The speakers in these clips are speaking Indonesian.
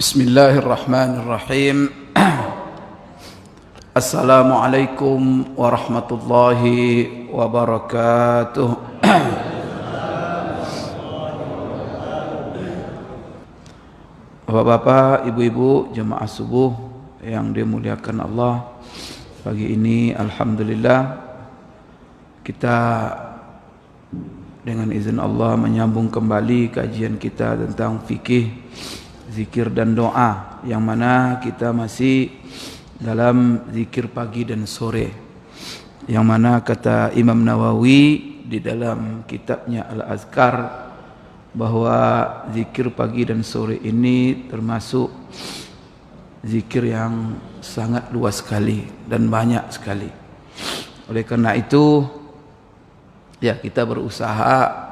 Bismillahirrahmanirrahim. Assalamualaikum warahmatullahi wabarakatuh. Bapak-bapak, ibu-ibu, jemaah subuh yang dimuliakan Allah, pagi ini alhamdulillah kita dengan izin Allah menyambung kembali kajian kita tentang fikih, zikir dan doa, yang mana kita masih dalam zikir pagi dan sore, yang mana kata Imam Nawawi di dalam kitabnya Al-Azkar bahwa zikir pagi dan sore ini termasuk zikir yang sangat luas sekali dan banyak sekali. Oleh karena itu ya, kita berusaha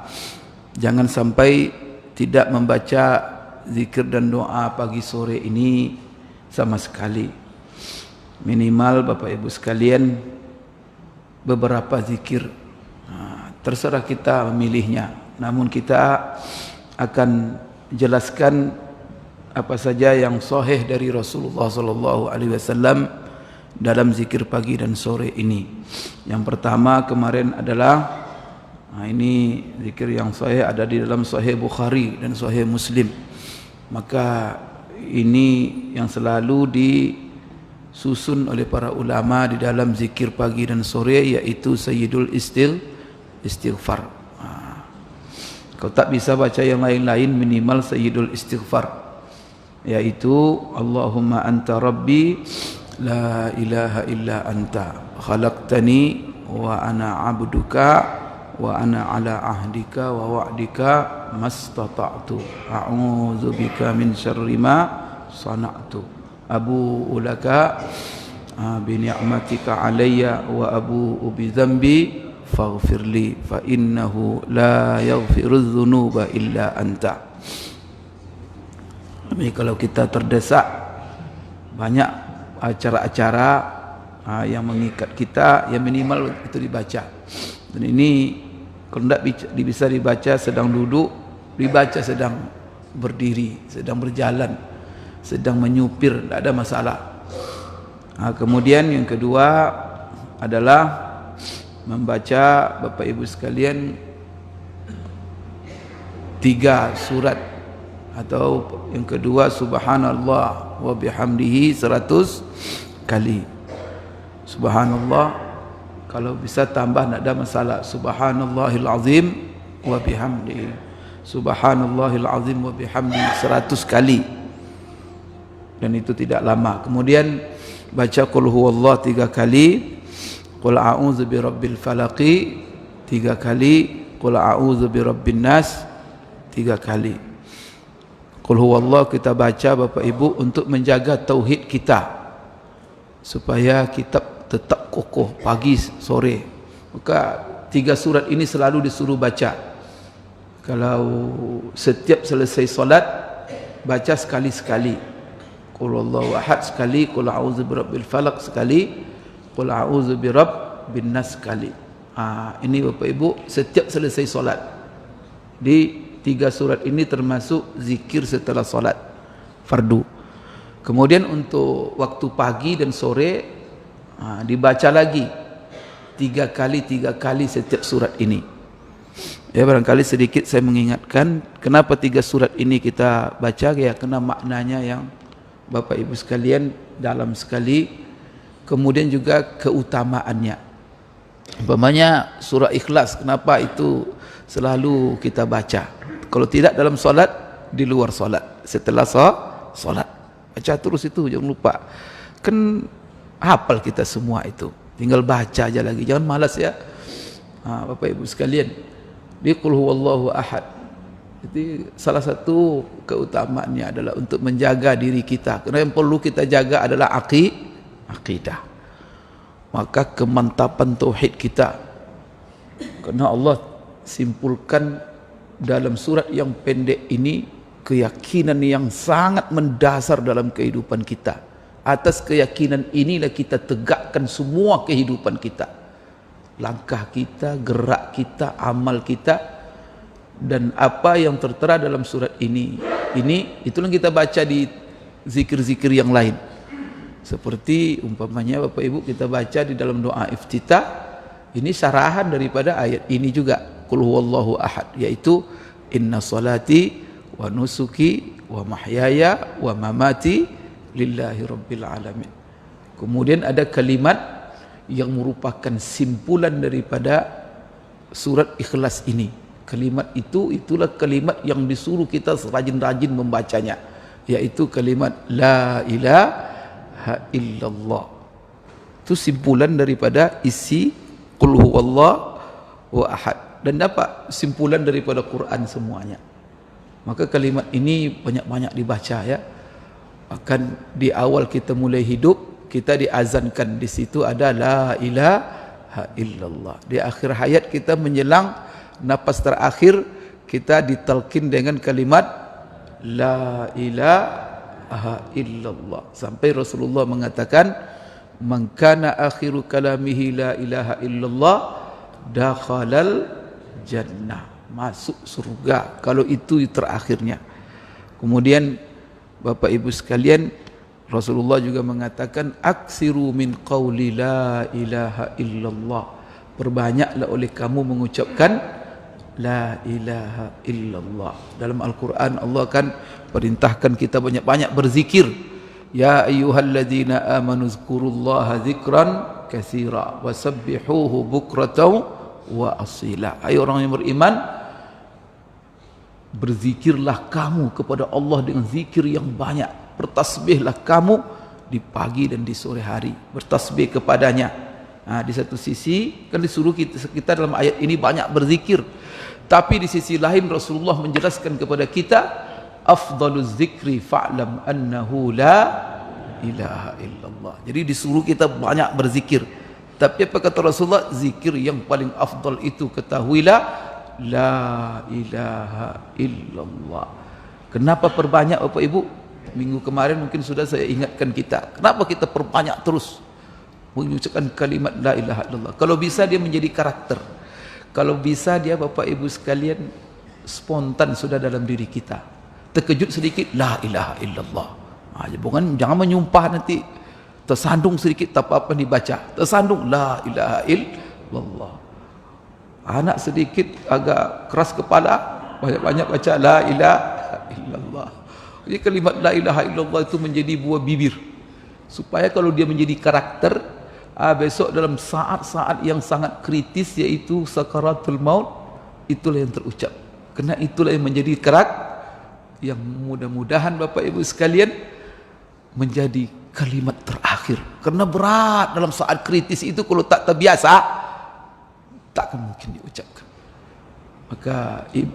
jangan sampai tidak membaca zikir dan doa pagi sore ini sama sekali. Minimal Bapak Ibu sekalian beberapa zikir. Terserah kita memilihnya. Namun kita akan jelaskan apa saja yang sahih dari Rasulullah SAW dalam zikir pagi dan sore ini. Yang pertama kemarin adalah ini zikir yang sahih ada di dalam Sahih Bukhari dan Sahih Muslim. Maka ini yang selalu disusun oleh para ulama di dalam zikir pagi dan sore, yaitu Sayyidul Istighfar. Kalau tak bisa baca yang lain-lain, minimal Sayyidul Istighfar, yaitu Allahumma anta rabbi la ilaha illa anta khalaqtani wa ana abduka wa ana ala ahdika wa wa'dika mastata'tu a'udzu bika min syarri ma sana'tu abu'u laka bi ni'matika alayya wa abu'u bi dzambi faghfirli fa innahu la yaghfirudz dzunuba illa anta. Tapi kalau kita terdesak banyak acara-acara yang mengikat kita, ya minimal itu dibaca. Dan ini kalau tidak bisa dibaca sedang duduk, dibaca sedang berdiri, sedang berjalan, sedang menyupir, tidak ada masalah. Kemudian yang kedua adalah membaca, Bapak Ibu sekalian, 3 surat, atau yang kedua subhanallah wa bihamdihi 100 kali. Subhanallah, kalau bisa tambah tidak ada masalah, subhanallahil azim wa bihamdihi, subhanallahil azim wa bihamdihi 100 kali, dan itu tidak lama. Kemudian baca qul huwallah 3 kali, qul a'udzu birabbil falaqi 3 kali, qul a'udzu birabbin nas 3 kali. Qul huwallah kita baca Bapak Ibu untuk menjaga tauhid kita, supaya kita tetap kokoh pagi sore. Maka 3 surat ini selalu disuruh baca. Kalau setiap selesai solat, baca sekali-sekali. Qul huwallahu ahad sekali, qul a'udzu birabbil falaq sekali, qul a'udzu birabbin nas sekali. Ini Bapak Ibu setiap selesai solat. Di 3 surat ini termasuk zikir setelah solat fardu. Kemudian untuk waktu pagi dan sore dibaca lagi 3 kali setiap surat ini. Ya, barangkali sedikit saya mengingatkan kenapa 3 surat ini kita baca, ya karena maknanya yang Bapak Ibu sekalian dalam sekali. Kemudian juga keutamaannya. Umpamanya surah Ikhlas, kenapa itu selalu kita baca? Kalau tidak dalam solat, di luar solat, setelah solat baca terus itu, jangan lupa. Kan hafal kita semua itu, tinggal baca aja lagi, jangan malas ya. Bapak Ibu sekalian, di qul huwallahu ahad, itu salah satu keutamaannya adalah untuk menjaga diri kita, karena yang perlu kita jaga adalah akidah, maka kemantapan tauhid kita. Karena Allah simpulkan dalam surat yang pendek ini keyakinan yang sangat mendasar dalam kehidupan kita. Atas keyakinan inilah kita tegakkan semua kehidupan kita, langkah kita, gerak kita, amal kita, dan apa yang tertera dalam surat ini itulah kita baca di zikir-zikir yang lain. Seperti umpamanya Bapak Ibu kita baca di dalam doa iftitah, ini syarahan daripada ayat ini juga, qul huwallahu ahad, yaitu inna salati wa nusuki wa mahyaya wa mamati lillahi rabbil alamin. Kemudian ada kalimat yang merupakan simpulan daripada surat Ikhlas ini. Kalimat itu, itulah kalimat yang disuruh kita serajin-rajin membacanya, yaitu kalimat la ilaha illallah. Itu simpulan daripada isi qul huwallahu ahad, dan dapat simpulan daripada Quran semuanya. Maka kalimat ini banyak-banyak dibaca ya. Akan di awal kita mulai hidup, kita diazankan di situ ada la ilaha illallah. Di akhir hayat kita menjelang napas terakhir, kita ditalkin dengan kalimat la ilaha illallah, sampai Rasulullah mengatakan man kana akhiru kalamihi la ilaha illallah dakhalal jannah, masuk surga kalau itu terakhirnya. Kemudian Bapak Ibu sekalian, Rasulullah juga mengatakan aksiru min qawli la ilaha illallah, perbanyaklah oleh kamu mengucapkan la ilaha illallah. Dalam Al-Quran Allah akan perintahkan kita banyak-banyak berzikir. Ya ayyuhalladzina amanu zkurullaha zikran katsira wasabbihuhu bukratan wa asila. Hai orang yang beriman, berzikirlah kamu kepada Allah dengan zikir yang banyak. Bertasbihlah kamu di pagi dan di sore hari, bertasbih kepadanya. Di satu sisi kan disuruh kita dalam ayat ini banyak berzikir, tapi di sisi lain Rasulullah menjelaskan kepada kita afdaluz zikri fa'lam annahu la ilaha illallah. Jadi disuruh kita banyak berzikir, tapi apa kata Rasulullah? Zikir yang paling afdal itu ketahuilah la ilaha illallah. Kenapa perbanyak Bapak Ibu? Minggu kemarin mungkin sudah saya ingatkan kita, kenapa kita perbanyak terus mengucapkan kalimat la ilaha illallah. Kalau bisa dia menjadi karakter, kalau bisa dia Bapak Ibu sekalian spontan sudah dalam diri kita. Terkejut sedikit la ilaha illallah, bukan jangan menyumpah nanti tersandung sedikit tak apa-apa dibaca, tersandung la ilaha illallah. Anak sedikit agak keras kepala, banyak-banyak baca la ilaha illallah. Jadi kalimat la ilaha illallah itu menjadi buah bibir, supaya kalau dia menjadi karakter, besok dalam saat-saat yang sangat kritis, yaitu sakaratul maut, itulah yang terucap. Karena itulah yang menjadi karakter yang mudah-mudahan Bapak Ibu sekalian menjadi kalimat terakhir. Karena berat dalam saat kritis itu, kalau tak terbiasa tak akan mungkin diucapkan. Maka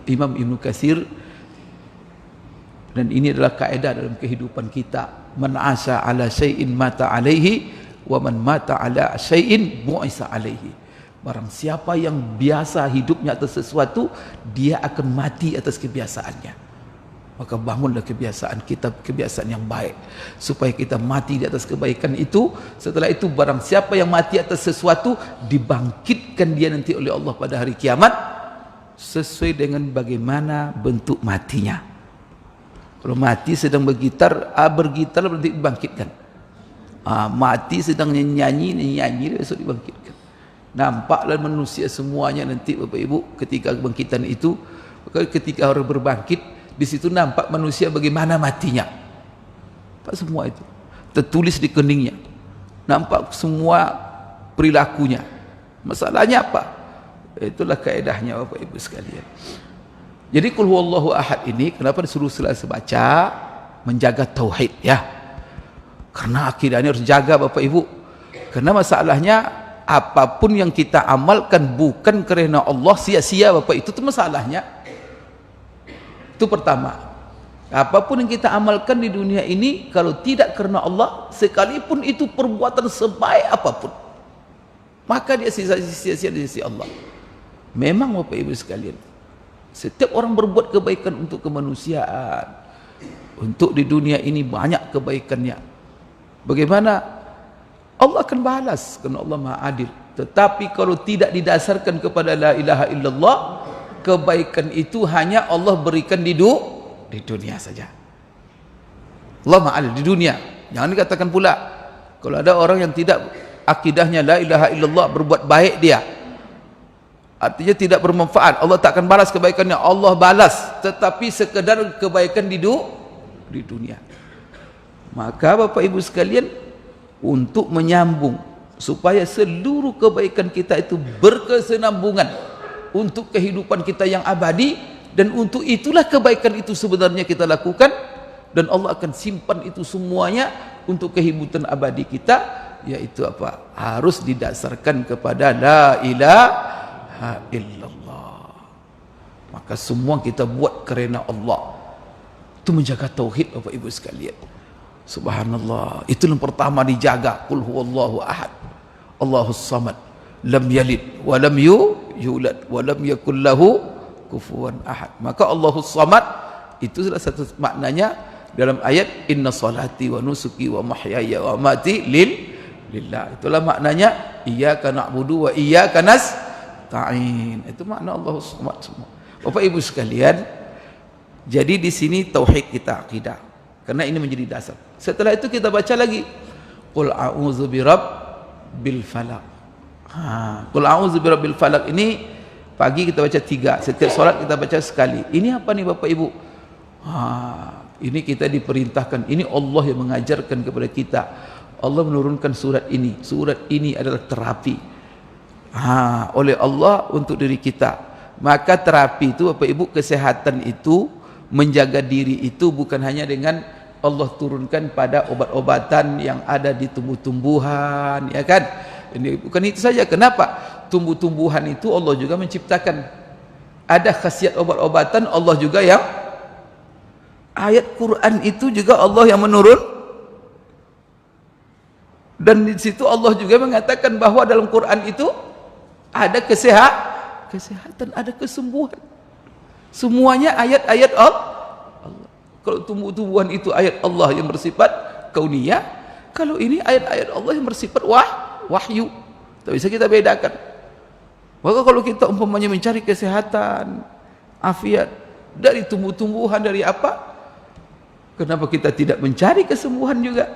Imam Ibn Katsir, dan ini adalah kaedah dalam kehidupan kita, man asa ala syai'in mata alaihi wa man mata ala syai'in bu'isa alaihi. Barang siapa yang biasa hidupnya atas sesuatu, dia akan mati atas kebiasaannya. Maka bangunlah kebiasaan kita, kebiasaan yang baik, supaya kita mati di atas kebaikan itu. Setelah itu barang siapa yang mati atas sesuatu, dibangkitkan dia nanti oleh Allah pada hari kiamat sesuai dengan bagaimana bentuk matinya. Kalau mati sedang bergitar, bergitar berarti dibangkitkan. Mati sedang nyanyi besok dibangkitkan. Nampaklah manusia semuanya nanti Bapak Ibu ketika kebangkitan itu. Ketika orang berbangkit, di situ nampak manusia bagaimana matinya. Nampak semua itu tertulis di keningnya, nampak semua perilakunya. Masalahnya apa? Itulah kaedahnya Bapak Ibu sekalian. Jadi qul huwallahu ahad ini kenapa disuruh selesai baca? Menjaga tauhid ya. Karena akidahnya harus jaga Bapak Ibu. Karena masalahnya apapun yang kita amalkan bukan kerana Allah, sia-sia Bapak, itu masalahnya. Itu pertama. Apapun yang kita amalkan di dunia ini, kalau tidak kerana Allah, sekalipun itu perbuatan sebaik apapun, maka dia sia-sia di sisi Allah. Memang Bapak Ibu sekalian, setiap orang berbuat kebaikan untuk kemanusiaan, untuk di dunia ini banyak kebaikannya. Bagaimana? Allah akan balas, karena Allah Maha Adil. Tetapi kalau tidak didasarkan kepada la ilaha illallah, kebaikan itu hanya Allah berikan di dunia saja. Allah ma'al di dunia. Jangan dikatakan pula kalau ada orang yang tidak akidahnya la ilaha illallah, berbuat baik dia, artinya tidak bermanfaat, Allah tak akan balas kebaikannya. Allah balas, tetapi sekedar kebaikan di dunia. Maka Bapak Ibu sekalian, untuk menyambung supaya seluruh kebaikan kita itu berkesinambungan untuk kehidupan kita yang abadi, dan untuk itulah kebaikan itu sebenarnya kita lakukan, dan Allah akan simpan itu semuanya untuk kehidupan abadi kita, yaitu apa? Harus didasarkan kepada la ilaha illallah. Maka semua kita buat kerana Allah, itu menjaga tauhid Bapak Ibu sekalian. Subhanallah, itu yang pertama dijaga. Qul huwallahu ahad, Allahus samad, lam yalid wa lam yulad wa lam yakul lahu kufuwan ahad. Maka Allahus samad itu salah satu maknanya dalam ayat inna salati wa nusuki wa mahyaya wa mati lillah. Itulah maknanya iyyaka na'budu wa iyyaka nasta'in. Itu makna Allahus samad semua. Bapak Ibu sekalian, jadi di sini tauhid kita, akidah, karena ini menjadi dasar. Setelah itu kita baca lagi qul a'udzu birabbil falaq. Qul a'udzu birabbil falaq ini pagi kita baca 3, setiap solat kita baca sekali. Ini apa nih Bapak Ibu? Ini kita diperintahkan, ini Allah yang mengajarkan kepada kita. Allah menurunkan surat ini. Surat ini adalah terapi oleh Allah untuk diri kita. Maka terapi itu Bapak Ibu, kesehatan itu, menjaga diri itu bukan hanya dengan Allah turunkan pada obat-obatan yang ada di tumbuh-tumbuhan, ya kan? Ini bukan itu saja. Kenapa? Tumbuh-tumbuhan itu Allah juga menciptakan. Ada khasiat obat-obatan Allah juga yang, ayat Quran itu juga Allah yang menurun, dan di situ Allah juga mengatakan bahwa dalam Quran itu ada kesehatan, ada kesembuhan. Semuanya ayat-ayat Allah. Kalau tumbuh-tumbuhan itu ayat Allah yang bersifat kauniyah, kalau ini ayat-ayat Allah yang bersifat wahyu. Tak bisa kita bedakan. Maka kalau kita umpamanya mencari kesehatan, afiat dari tumbuh-tumbuhan, dari apa? Kenapa kita tidak mencari kesembuhan juga?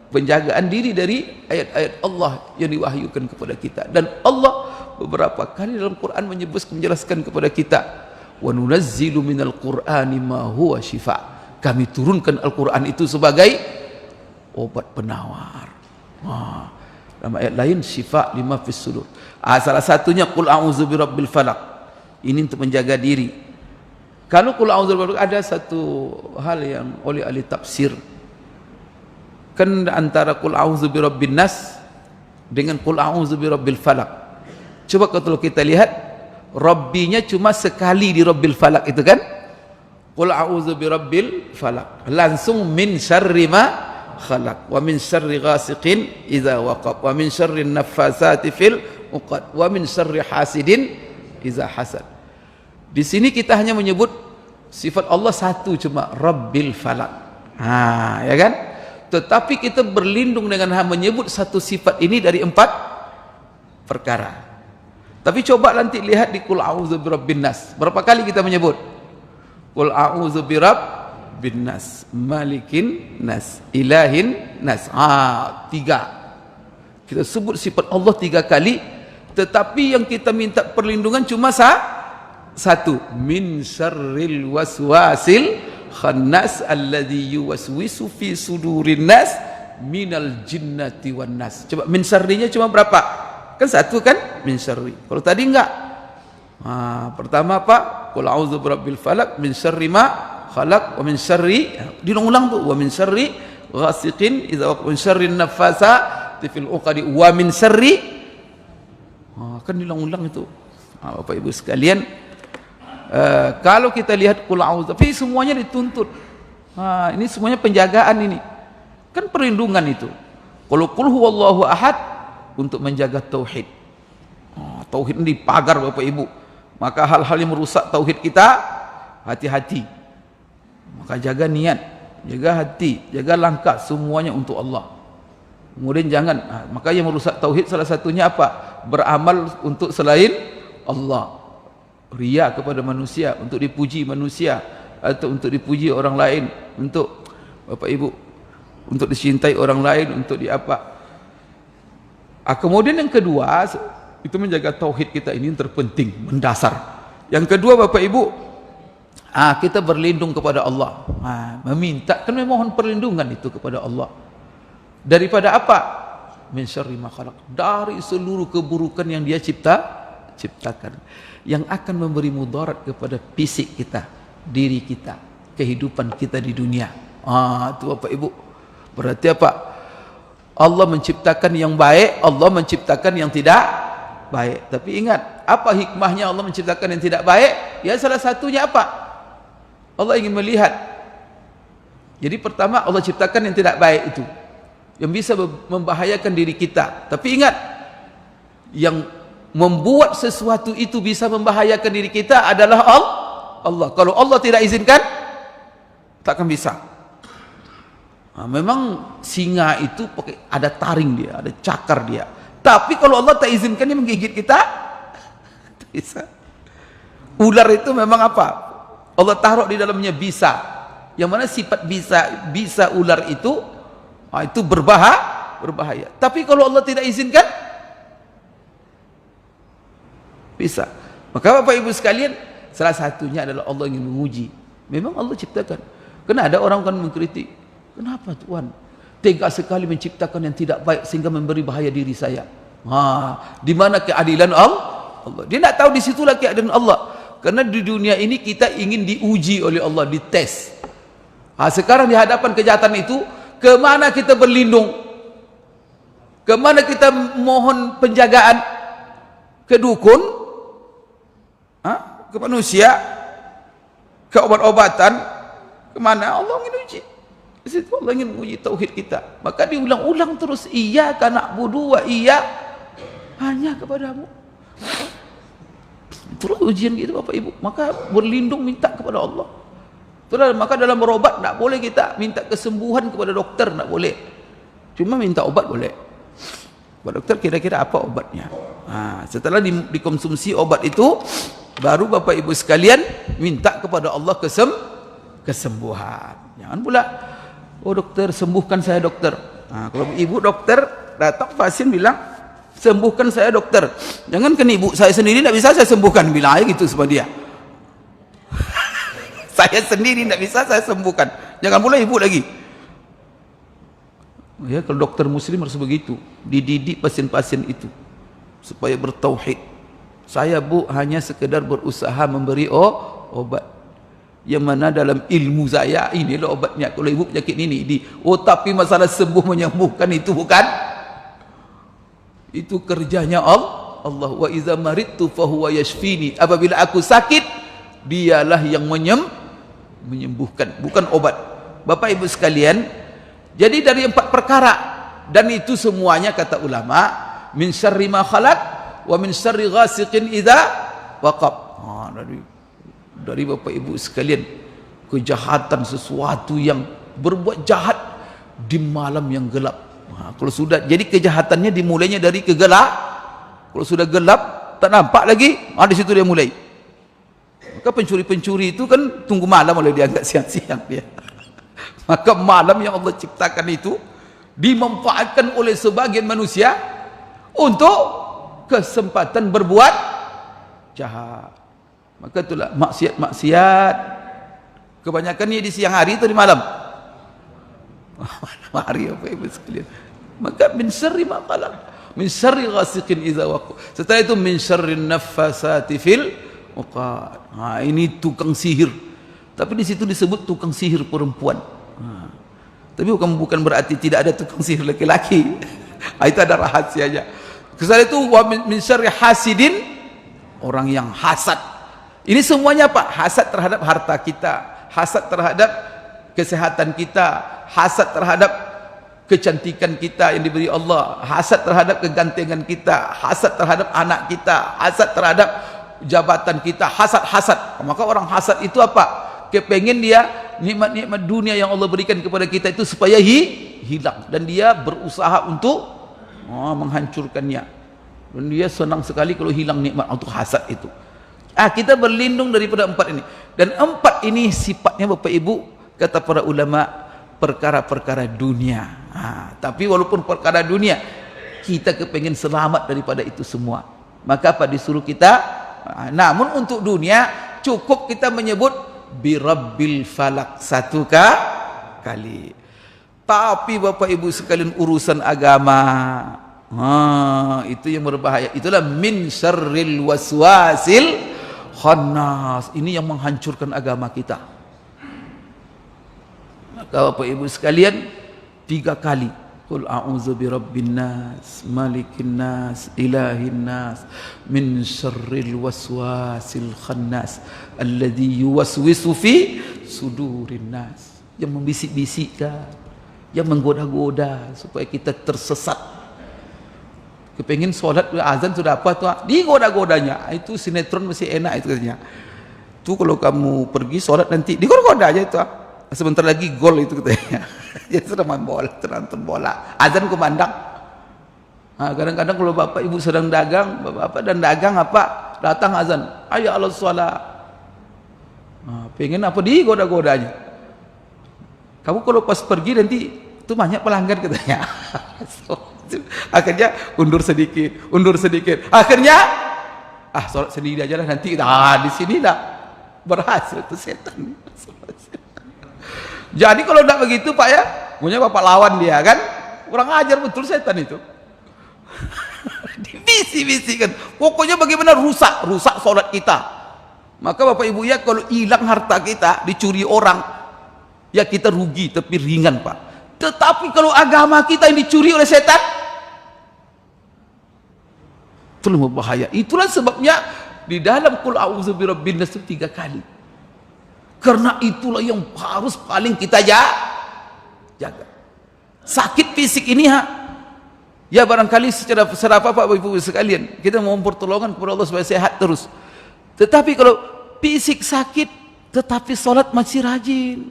Penjagaan diri dari ayat-ayat Allah yang diwahyukan kepada kita. Dan Allah beberapa kali dalam Quran menjelaskan kepada kita, wa nunazzilu minal qur'ani ma huwa shifa. Kami turunkan Al-Quran itu sebagai obat penawar. Dalam ayat lain syifa lima fis sudur. Salah satunya qul a'udzu birabbil falaq. Ini untuk menjaga diri. Kalau qul a'udzu birabbil falaq, ada satu hal yang oleh ahli tafsir, kan antara qul a'udzu birabbin nas dengan qul a'udzu birabbil falaq. Coba kalau kita lihat, rabbinya cuma sekali di rabbil falaq itu kan? Qul a'udzu birabbil falaq, langsung min syarri ma khalaq, wa min syarri ghasiqin idza waqab, wa min syarri naffasati fil uqad, wa min syarri hasidin idza hasad. Di sini kita hanya menyebut sifat Allah satu, cuma rabbil falaq. Ya kan? Tetapi kita berlindung dengan menyebut satu sifat ini dari 4 perkara. Tapi coba nanti lihat di qul a'udzu birabbin nas, berapa kali kita menyebut qul a'udzu birabbin nas, malikin nas, ilahin nas. 3. Kita sebut sifat Allah 3 kali, tetapi yang kita minta perlindungan cuma satu, min syarril waswasil khannas alladzi yuwaswisu fi sudurin nas minal jinnati wan nas. Coba min syarrinya cuma berapa? Kan 1 kan? Min syarri. Kalau tadi enggak. Pertama apa? Qul a'udzu birabbil falaq min syarri ma khalaq wa min syarri, diulang tuh, wa min syarri ghasiqin idza waqab, min syarri naffasati fil uqad, wa min syarri, kan diulang-ulang itu. Bapak Ibu sekalian, kalau kita lihat qul a'udzu, tapi semuanya dituntut. Ini semuanya penjagaan ini. Kan perlindungan itu. Kalau qul huwallahu ahad untuk menjaga tauhid. Tauhid ini dipagar Bapak Ibu. Maka hal-hal yang merusak tauhid kita, hati-hati. Maka jaga niat, jaga hati, jaga langkah, semuanya untuk Allah. Kemudian jangan, maka yang merusak tauhid salah satunya apa? Beramal untuk selain Allah. Riya kepada manusia, untuk dipuji manusia, atau untuk dipuji orang lain, untuk Bapak Ibu untuk dicintai orang lain, untuk diapa. Kemudian yang kedua, itu menjaga tauhid kita, ini yang terpenting, mendasar. Yang kedua Bapak Ibu, kita berlindung kepada Allah, meminta, kan memohon perlindungan itu kepada Allah. Daripada apa? Min syarri ma khalaq, dari seluruh keburukan yang dia ciptakan, yang akan memberi mudarat kepada fisik kita, diri kita, kehidupan kita di dunia. Itu Bapak Ibu. Berarti apa? Allah menciptakan yang baik, Allah menciptakan yang tidak baik. Tapi ingat, apa hikmahnya Allah menciptakan yang tidak baik? Ya salah satunya apa? Allah ingin melihat. Jadi pertama Allah ciptakan yang tidak baik itu, yang bisa membahayakan diri kita. Tapi ingat, yang membuat sesuatu itu bisa membahayakan diri kita adalah Allah. Kalau Allah tidak izinkan, takkan bisa. Memang singa itu pakai ada taring dia, ada cakar dia. Tapi kalau Allah tak izinkan dia menggigit kita, tak bisa. Ular itu memang apa? Allah taruh di dalamnya bisa. Yang mana sifat bisa ular itu berbahaya. Tapi kalau Allah tidak izinkan, bisa. Maka Bapak Ibu sekalian, salah satunya adalah Allah ingin menguji. Memang Allah ciptakan. Karena ada orang kan mengkritik, kenapa Tuhan tega sekali menciptakan yang tidak baik sehingga memberi bahaya diri saya? Di mana keadilan Allah? Dia tidak tahu di situlah keadilan Allah. Karena di dunia ini kita ingin diuji oleh Allah, dites. Sekarang di hadapan kejahatan itu, kemana kita berlindung? Kemana kita mohon penjagaan? Ke dukun? Ke manusia? Ke obat-obatan? Kemana? Allah ingin uji. Di situ Allah ingin menguji tauhid kita. Maka diulang-ulang terus, iyyaka na'budu wa hanya kepadamu. Terus ujian gitu Bapak Ibu. Maka berlindung, minta kepada Allah. Terus, maka dalam berobat tak boleh kita minta kesembuhan kepada dokter, tak boleh. Cuma minta obat boleh. Pak dokter, kira-kira apa obatnya? Setelah dikonsumsi obat itu, baru Bapak Ibu sekalian minta kepada Allah kesembuhan. Jangan pula, oh dokter, sembuhkan saya dokter. Kalau ibu dokter datang, pasien bilang, sembuhkan saya dokter. Jangan kan ibu saya sendiri tidak bisa saya sembuhkan, bilang aja gitu sama dia. Saya sendiri tidak bisa saya sembuhkan. Jangan pula ibu lagi. Ya, kalau dokter muslim harus begitu, dididik pasien-pasien itu supaya bertauhid. Saya Bu hanya sekedar berusaha memberi obat. Yang mana dalam ilmu saya, inilah obatnya. Kalau ibu penyakit ini, tapi masalah sembuh menyembuhkan itu bukan. Itu kerjanya Allah. Wa iza maridtu fahuwa yashfini. Apabila aku sakit, dialah yang menyembuhkan, bukan obat. Bapak Ibu sekalian, jadi dari 4 perkara, dan itu semuanya kata ulama, min syarri ma khalaq wa min syarri ghasiqin idza waqab. Dari Bapak Ibu sekalian, kejahatan, sesuatu yang berbuat jahat di malam yang gelap. Kalau sudah, jadi kejahatannya dimulainya dari kegelap. Kalau sudah gelap, tak nampak lagi, di situ dia mulai. Maka pencuri-pencuri itu kan tunggu malam oleh dia, agak siang-siang dia. Maka malam yang Allah ciptakan itu dimanfaatkan oleh sebagian manusia untuk kesempatan berbuat jahat. Maka itulah maksiat kebanyakannya di siang hari atau di malam? Malam hari Bapak Ibu sekalian. Maka min syarri ma khalaq, min syarri ghasiqin idza waqab. Setelah itu min syarrin naffasati fil uqad. Ini tukang sihir. Tapi di situ disebut tukang sihir perempuan. Tapi bukan berarti tidak ada tukang sihir laki-laki. Itu ada rahasianya. Setelah itu wa min syarri hasidin, orang yang hasad. Ini semuanya apa? Hasad terhadap harta kita, hasad terhadap kesehatan kita, hasad terhadap kecantikan kita yang diberi Allah, hasad terhadap kegantengan kita, hasad terhadap anak kita, hasad terhadap jabatan kita, hasad. Maka orang hasad itu apa? Kepengen dia nikmat-nikmat dunia yang Allah berikan kepada kita itu supaya hilang, dan dia berusaha untuk menghancurkannya, dan dia senang sekali kalau hilang nikmat. Untuk hasad itu kita berlindung daripada 4 ini. Dan 4 ini sifatnya Bapak Ibu, kata para ulama, perkara-perkara dunia. Tapi walaupun perkara dunia, kita kepengen selamat daripada itu semua. Maka apa disuruh kita? Namun untuk dunia cukup kita menyebut birabbil falak satu kali. Tapi Bapak Ibu sekalian urusan agama, itu yang berbahaya. Itulah min syarril waswasil khannas. Ini yang menghancurkan agama kita. Maka Bapak Ibu sekalian 3 kali qul a'udzu birabbin nas malikin nas ilahin nas min syarril waswasil khannas alladzi yuwaswisu fi sudurin nas, yang membisik-bisikkan, yang menggoda-goda supaya kita tersesat. Kepengin sholat azan sudah apa tuh, digoda-godanya. Itu sinetron masih enak itu katanya. Tuh kalau kamu pergi sholat nanti digoda-goda aja itu. Sebentar lagi gol itu katanya. Jadi sudah main bola, nonton bola. Azan kumandang. Kadang-kadang kalau bapak ibu sedang dagang, bapak dan dagang apa, datang azan, ayo Allah sholat. Pengen apa digoda-godanya. Kamu kalau pas pergi nanti itu banyak pelanggan katanya. Akhirnya undur sedikit. Akhirnya sholat sendiri aja lah nanti. Di sini dah berhasil tuh setan. Jadi kalau tidak begitu Pak ya, punya bapak lawan dia kan, kurang ajar betul setan itu. Dibisi-bisikan. Pokoknya bagaimana rusak sholat kita. Maka Bapak Ibu ya, kalau hilang harta kita, dicuri orang, ya kita rugi tapi ringan Pak. Tetapi kalau agama kita yang dicuri oleh setan, itu lebih bahaya. Itulah sebabnya di dalam qul a'udzu birabbin nas 3 kali. Karena itulah yang harus paling kita jaga. Sakit fisik ini ya barangkali secara apa Bapak Ibu sekalian, kita mau pertolongan kepada Allah supaya sehat terus. Tetapi kalau fisik sakit tetapi sholat masih rajin,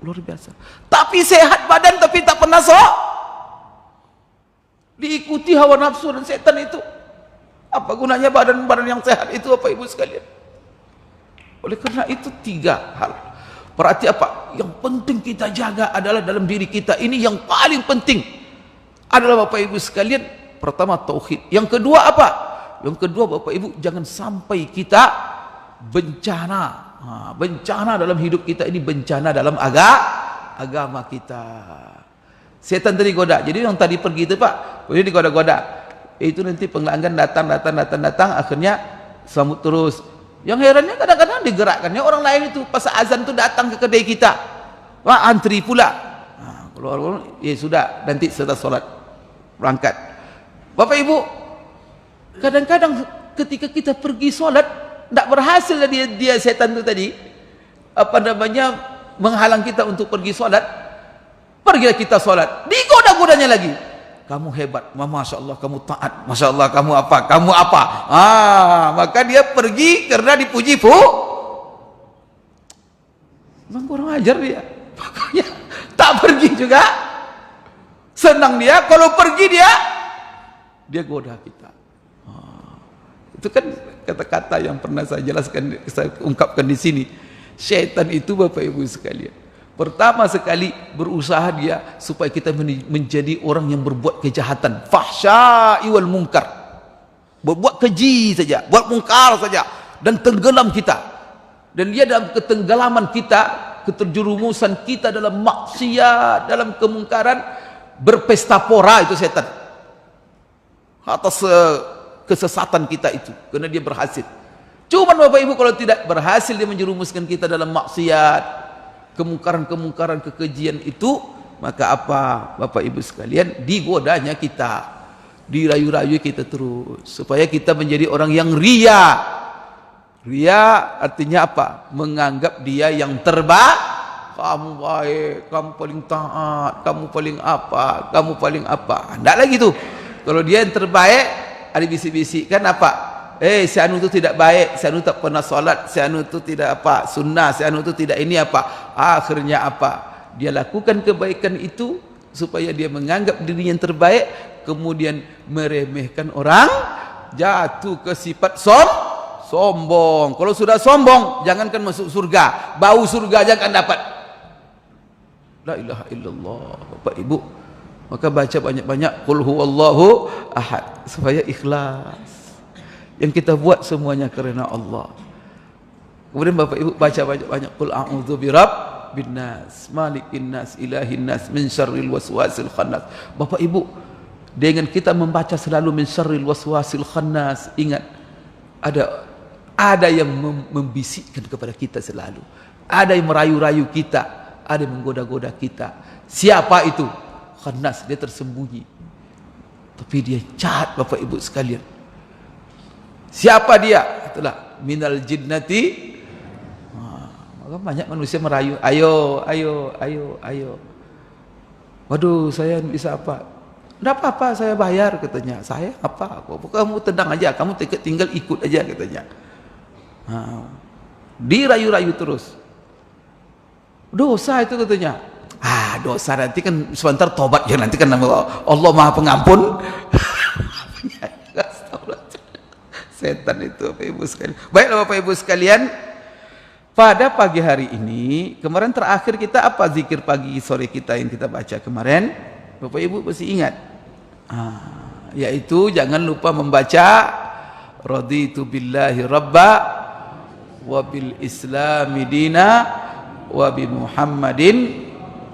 luar biasa. Tapi sehat badan tapi tak pernah diikuti hawa nafsu dan setan itu. Apa gunanya badan-badan yang sehat itu Bapak Ibu sekalian? Oleh karena itu 3 hal. Berarti apa? Yang penting kita jaga adalah dalam diri kita. Ini yang paling penting adalah Bapak Ibu sekalian, pertama tauhid. Yang kedua apa? Yang kedua Bapak Ibu, jangan sampai kita bencana. Bencana dalam hidup kita ini, bencana dalam agama kita. Setan tadi goda. Jadi yang tadi pergi itu Pak, ini digoda-goda. Itu nanti pelanggan datang, akhirnya sambut terus. Yang herannya kadang-kadang digerakkannya orang lain itu pas azan itu datang ke kedai kita. Wah, antri pula. Kalau ya sudah, nanti setelah sholat berangkat. Bapak Ibu, kadang-kadang ketika kita pergi sholat tidak berhasil dia setan itu tadi menghalang kita untuk pergi sholat. Pergilah kita sholat, digoda-godanya lagi. Kamu hebat, masya Allah kamu taat, masya Allah kamu apa, maka dia pergi karena dipuji memang kurang ajar dia. Pokoknya tak pergi juga senang dia, kalau pergi dia goda kita. Itu kan kata-kata yang pernah saya jelaskan, saya ungkapkan di sini. Syaitan itu Bapak Ibu sekalian, pertama sekali berusaha dia supaya kita menjadi orang yang berbuat kejahatan, fahsya'i wal munkar, berbuat keji saja, buat mungkar saja, dan tenggelam kita. Dan dia dalam ketenggelaman kita, keterjerumusan kita dalam maksiat, dalam kemungkaran, berpesta pora itu setan atas kesesatan kita itu, karena dia berhasil. Cuman Bapak Ibu kalau tidak berhasil dia menjerumuskan kita dalam maksiat, kemungkaran-kemungkaran, kekejian itu, maka apa Bapak Ibu sekalian, digodanya kita, dirayu-rayu kita terus supaya kita menjadi orang yang ria. Ria artinya apa? Menganggap dia yang terbaik. Kamu baik, kamu paling taat, kamu paling apa. Enggak lagi tuh. Kalau dia yang terbaik, ada bisik-bisikkan apa? Si anu itu tidak baik, si anu tak pernah sholat, si anu itu tidak sunnah, si anu itu tidak ini akhirnya dia lakukan kebaikan itu supaya dia menganggap dirinya yang terbaik, kemudian meremehkan orang, jatuh ke sifat sombong. Kalau sudah sombong, jangankan masuk surga, bau surga aja kan dapat. La ilaha illallah. Bapak Ibu, maka baca banyak-banyak qul huwallahu ahad supaya ikhlas. Yang kita buat semuanya karena Allah. Kemudian Bapak Ibu baca banyak-banyak qul a'udzu birabbin nas, malikin nas, ilahin nas, min syarril waswasil khannas. Bapak Ibu, dengan kita membaca selalu min syarril waswasil khannas, ingat ada yang membisikkan kepada kita selalu. Ada yang merayu-rayu kita, ada yang menggoda-goda kita. Siapa itu? Khannas, dia tersembunyi. Tapi dia jahat Bapak Ibu sekalian. Siapa dia? Itulah minal jinnati. Maka banyak manusia merayu, ayo. Waduh, saya bisa apa? Tidak apa-apa, saya bayar katanya. Saya apa? Kamu tenang aja, kamu tinggal ikut aja katanya. Dirayu-rayu terus. Dosa itu katanya. Dosa nanti kan sebentar tobat ya, nanti kan Allah Maha Pengampun. Setan itu Bapak Ibu sekalian. Baiklah Bapak Ibu sekalian, pada pagi hari ini, kemarin terakhir kita apa zikir pagi sore kita yang kita baca kemarin? Bapak Ibu pasti ingat. Yaitu jangan lupa membaca raditu billahi rabba wa bil islami dina wa bi Muhammadin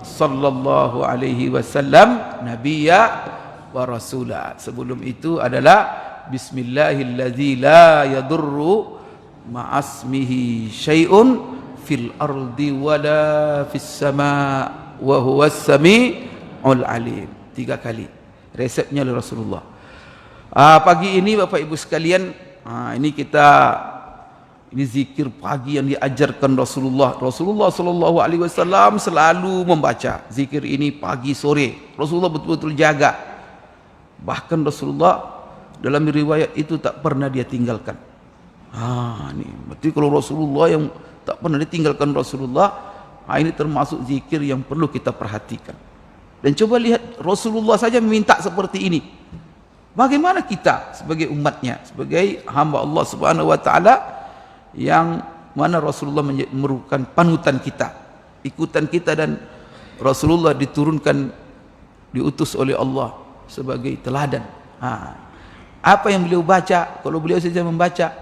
sallallahu alaihi wasallam nabiyya wa rasula. Sebelum itu adalah bismillahilladzi la yadurru ma'asmihi syai'un fil ardi wala fis sama wa huwas sami'ul alim. 3 kali. Resepnya oleh Rasulullah. Pagi ini Bapak Ibu sekalian, ini zikir pagi yang diajarkan Rasulullah. Rasulullah sallallahu alaihi wasallam selalu membaca zikir ini pagi sore. Rasulullah betul-betul jaga. Bahkan Rasulullah dalam riwayat itu tak pernah dia tinggalkan. Ini berarti kalau Rasulullah yang tak pernah ditinggalkan Rasulullah, ini termasuk zikir yang perlu kita perhatikan. Dan coba lihat Rasulullah saja meminta seperti ini. Bagaimana kita sebagai umatnya, sebagai hamba Allah Subhanahu wa taala yang mana Rasulullah merupakan panutan kita, ikutan kita, dan Rasulullah diutus oleh Allah sebagai teladan. Apa yang beliau baca, kalau beliau saja membaca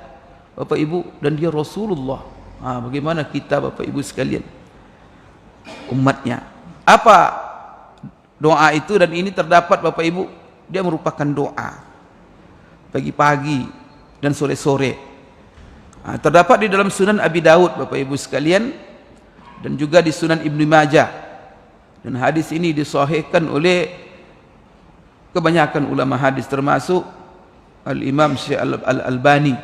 Bapak Ibu, dan dia Rasulullah, bagaimana kita Bapak Ibu sekalian umatnya? Apa doa itu? Dan ini terdapat Bapak Ibu, dia merupakan doa pagi-pagi dan sore-sore. Terdapat di dalam Sunan Abi Daud Bapak Ibu sekalian, dan juga di Sunan Ibnu Majah, dan hadis ini disahihkan oleh kebanyakan ulama hadis termasuk Al-Imam Syekh Al-Albani.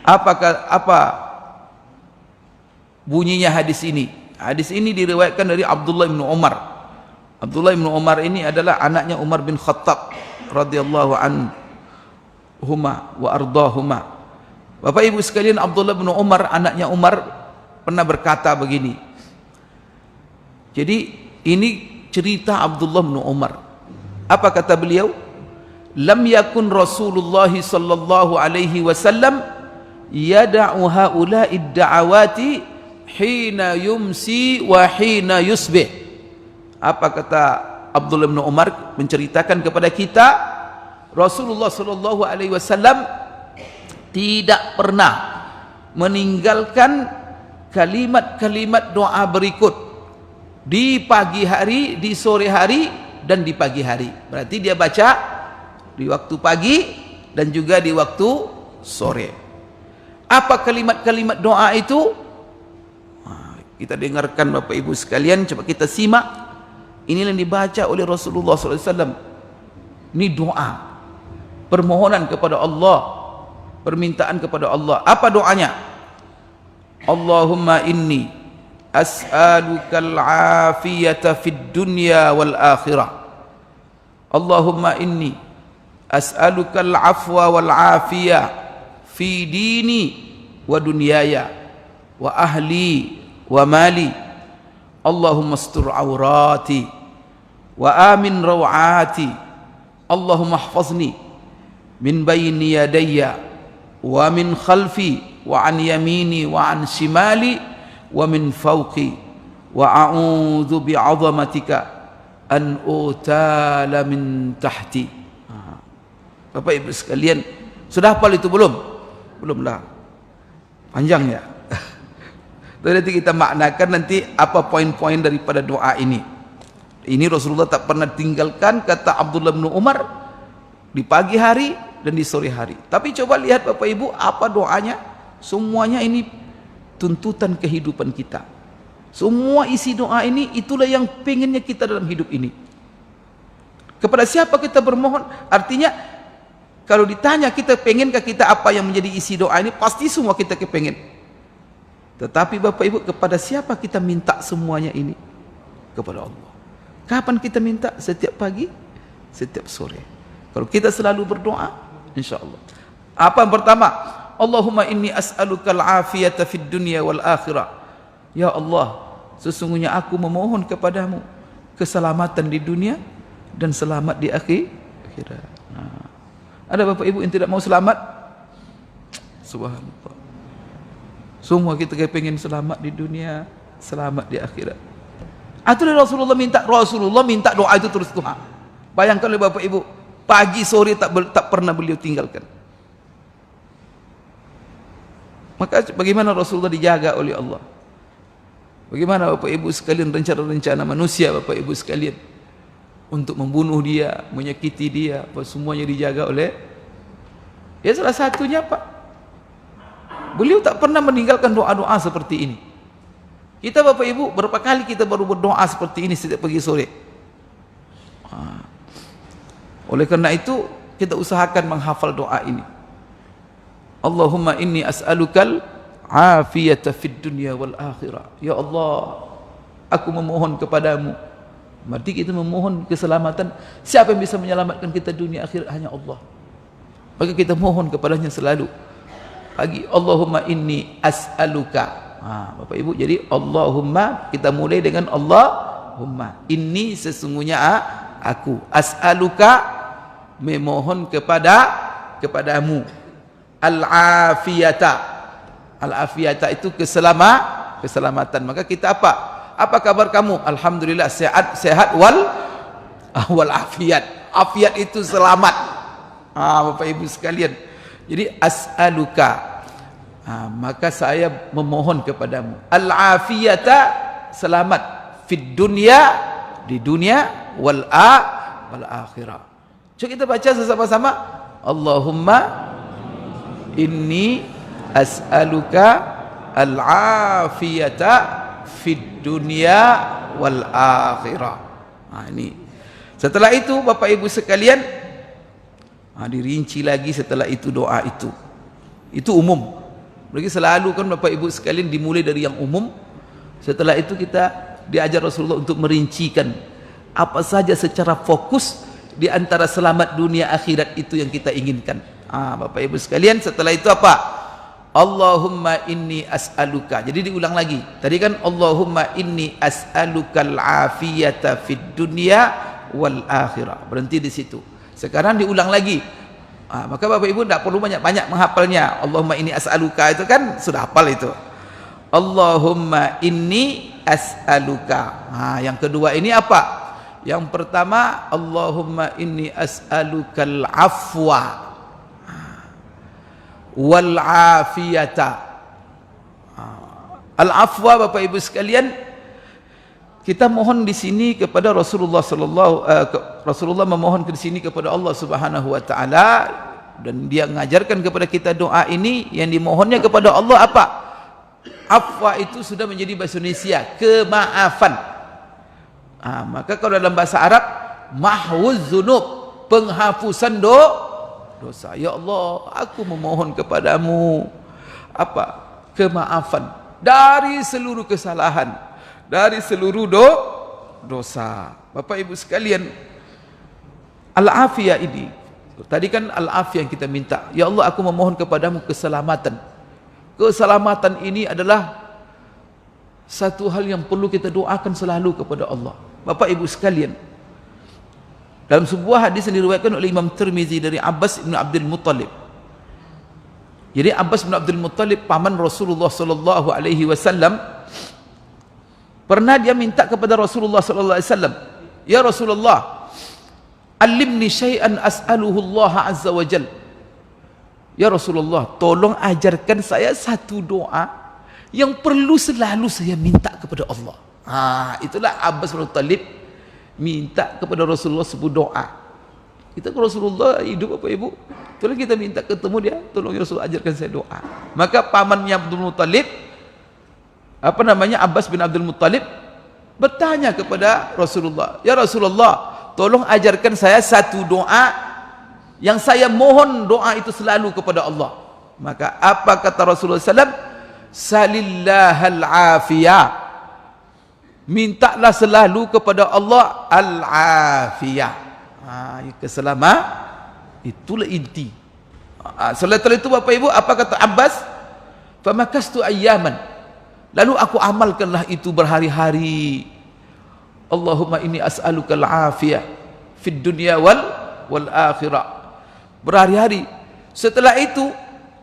Apa bunyinya hadis ini? Hadis ini diriwayatkan dari Abdullah bin Umar. Abdullah bin Umar ini adalah anaknya Umar bin Khattab radhiyallahu anhuma wa ardahuma. Bapak Ibu sekalian, Abdullah bin Umar, anaknya Umar, pernah berkata begini. Jadi ini cerita Abdullah bin Umar. Apa kata beliau? Lam yakun Rasulullah sallallahu alaihi wasallam yada'u haula'id da'awati hina yumsi wa hina yusbih. Apa kata Abdullah bin Umar menceritakan kepada kita, Rasulullah sallallahu alaihi wasallam tidak pernah meninggalkan kalimat-kalimat doa berikut di pagi hari, di sore hari, dan di pagi hari. Berarti dia baca di waktu pagi dan juga di waktu sore. Apa kalimat-kalimat doa itu? Kita dengarkan Bapak Ibu sekalian, coba kita simak. Inilah yang dibaca oleh Rasulullah SAW. Ini doa, permohonan kepada Allah, permintaan kepada Allah. Apa doanya? Allahumma inni as'alukal afiyata fid dunya wal akhirah. Allahumma inni as'alukal afwa wal afiyah fi dini wa dunyaya wa ahli wa mali. Allahumma astur awrati wa amin rawati. Allahumma ihfazni min bayni yadayya wa min khalfi wa an yamini wa an shimali wa min fawqi wa a'udzu bi'azamatika an utala min tahti. Bapak Ibu sekalian, sudah hafal itu belum? Belumlah. Panjang ya. Nanti kita maknakan nanti apa poin-poin daripada doa ini. Ini Rasulullah tak pernah tinggalkan, kata Abdullah bin Umar, di pagi hari dan di sore hari. Tapi coba lihat Bapak Ibu apa doanya. Semuanya ini tuntutan kehidupan kita. Semua isi doa ini itulah yang pengennya kita dalam hidup ini. Kepada siapa kita bermohon? Artinya kalau ditanya kita pengenkah kita apa yang menjadi isi doa ini, pasti semua kita kepengen. Tetapi Bapak Ibu, kepada siapa kita minta semuanya ini? Kepada Allah. Kapan kita minta? Setiap pagi, setiap sore. Kalau kita selalu berdoa, insyaAllah. Apa yang pertama? Allahumma inni as'aluka al-afiyata fid dunya wal akhirah. Ya Allah, sesungguhnya aku memohon kepadamu keselamatan di dunia dan selamat di akhirat. Ada Bapak Ibu yang tidak mau selamat? Subhanallah. Semua kita pengen selamat di dunia, selamat di akhirat. Itulah Rasulullah minta doa itu terus Tuhan. Bayangkan oleh Bapak Ibu, pagi sore tak pernah beliau tinggalkan. Maka bagaimana Rasulullah dijaga oleh Allah? Bagaimana Bapak Ibu sekalian rencana-rencana manusia Bapak Ibu sekalian untuk membunuh dia, menyakiti dia, apa semuanya dijaga oleh, ya salah satunya Pak, beliau tak pernah meninggalkan doa-doa seperti ini. Kita Bapak Ibu, berapa kali kita baru berdoa seperti ini setiap pagi sore. Oleh karena itu kita usahakan menghafal doa ini. Allahumma inni as'alukal afiyata fid dunya wal akhirah. Ya Allah, aku memohon kepadamu. Berarti kita memohon keselamatan. Siapa yang bisa menyelamatkan kita dunia akhirat? Hanya Allah. Maka kita mohon kepadanya selalu. Pagi, Allahumma inni as'aluka. Bapak Ibu, jadi Allahumma, kita mulai dengan Allahumma. Inni, sesungguhnya aku. As'aluka, memohon kepadamu. Al-afiyata. Al-afiyata itu keselamatan. Maka kita apa kabar kamu? Alhamdulillah sehat wal afiat. Afiat itu selamat. Bapak Ibu sekalian. Jadi as'aluka. Maka saya memohon kepadamu. Al-afiyata, selamat fid dunya, di dunia, wal akhirah. Coba kita baca sama-sama. Allahumma inni as'aluka al-afiyata fid dunya wal akhirah. Ini. Setelah itu Bapak Ibu sekalian, dirinci lagi setelah itu doa itu. Itu umum. Berarti selalu kan Bapak Ibu sekalian dimulai dari yang umum. Setelah itu kita diajar Rasulullah untuk merincikan apa saja secara fokus di antara selamat dunia akhirat itu yang kita inginkan. Bapak Ibu sekalian, setelah itu apa? Allahumma inni as'aluka. Jadi diulang lagi. Tadi kan Allahumma inni as'alukal afiyata fid dunya wal akhirah. Berhenti di situ. Sekarang diulang lagi. Maka Bapak Ibu tidak perlu banyak-banyak menghafalnya. Allahumma inni as'aluka itu kan sudah hafal itu. Allahumma inni as'aluka. Yang kedua ini apa? Yang pertama, Allahumma inni as'alukal afwa wal afiyata. Al afwa Bapak Ibu sekalian, kita mohon di sini kepada Rasulullah memohon di sini kepada Allah Subhanahu wa taala, dan dia mengajarkan kepada kita doa ini yang dimohonnya kepada Allah apa? Afwa itu sudah menjadi bahasa Indonesia kemaafan. Maka kalau dalam bahasa Arab mahwuz dzunub, penghapusan dosa. Ya Allah, aku memohon kepadamu apa? Kemaafan dari seluruh kesalahan, dari seluruh dosa. Bapak Ibu sekalian, al-afiyah ini, tadi kan al-afiyah yang kita minta. Ya Allah, aku memohon kepadamu keselamatan. Keselamatan ini adalah satu hal yang perlu kita doakan selalu kepada Allah. Bapak Ibu sekalian, dalam sebuah hadis yang diriwayatkan oleh Imam Tirmizi dari Abbas bin Abdul Muttalib. Jadi Abbas bin Abdul Muttalib paman Rasulullah sallallahu alaihi wasallam. Pernah dia minta kepada Rasulullah sallallahu alaihi wasallam, "Ya Rasulullah, alimni syai'an as'aluhu Allah azza wa jalla." Ya Rasulullah, tolong ajarkan saya satu doa yang perlu selalu saya minta kepada Allah. Itulah Abbas bin Talib minta kepada Rasulullah sebuah doa. Kita ke Rasulullah hidup apa ibu? Tolong kita minta ketemu dia, tolong ya Rasulullah ajarkan saya doa. Maka pamannya Abdul Muttalib, Abbas bin Abdul Muttalib bertanya kepada Rasulullah, "Ya Rasulullah, tolong ajarkan saya satu doa yang saya mohon doa itu selalu kepada Allah." Maka apa kata Rasulullah SAW? "Salillahal afiyah." Mintalah selalu kepada Allah al-afiyah. Keselamatan, itulah inti. Setelah itu Bapak Ibu, apa kata Abbas? "Famakastu ayyaman." Lalu aku amalkanlah itu berhari-hari. "Allahumma inni as'aluka al-afiyah fid dunya wal akhirah." Berhari-hari. Setelah itu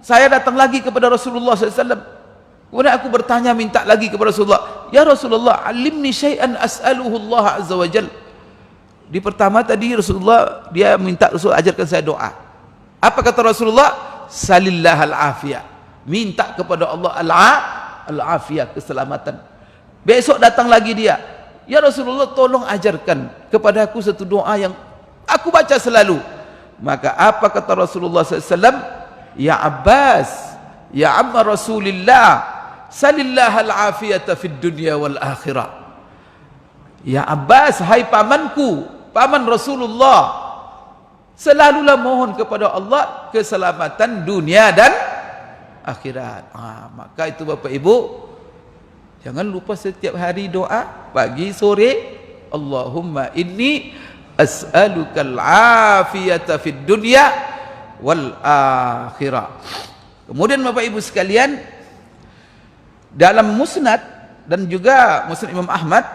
saya datang lagi kepada Rasulullah SAW. Kemudian aku bertanya, minta lagi kepada Rasulullah, "Ya Rasulullah, alimni syai'an as'aluhu Allah azza wa jalla." Di pertama tadi Rasulullah dia minta Rasulullah ajarkan saya doa. Apa kata Rasulullah? "Salillahal afiyah." Minta kepada Allah al-afiyah, keselamatan. Besok datang lagi dia, "Ya Rasulullah, tolong ajarkan kepada aku satu doa yang aku baca selalu." Maka apa kata Rasulullah SAW? "Ya Abbas, ya amma Rasulillah, salillahal afiyata fid dunya wal akhirah." Ya Abbas, hai pamanku, paman Rasulullah, selalulah mohon kepada Allah keselamatan dunia dan akhirat. Maka itu Bapak Ibu, jangan lupa setiap hari doa pagi sore, "Allahumma inni as'alukal afiyata fid dunya wal akhirah." Kemudian Bapak Ibu sekalian, dalam Musnad dan juga Musnad Imam Ahmad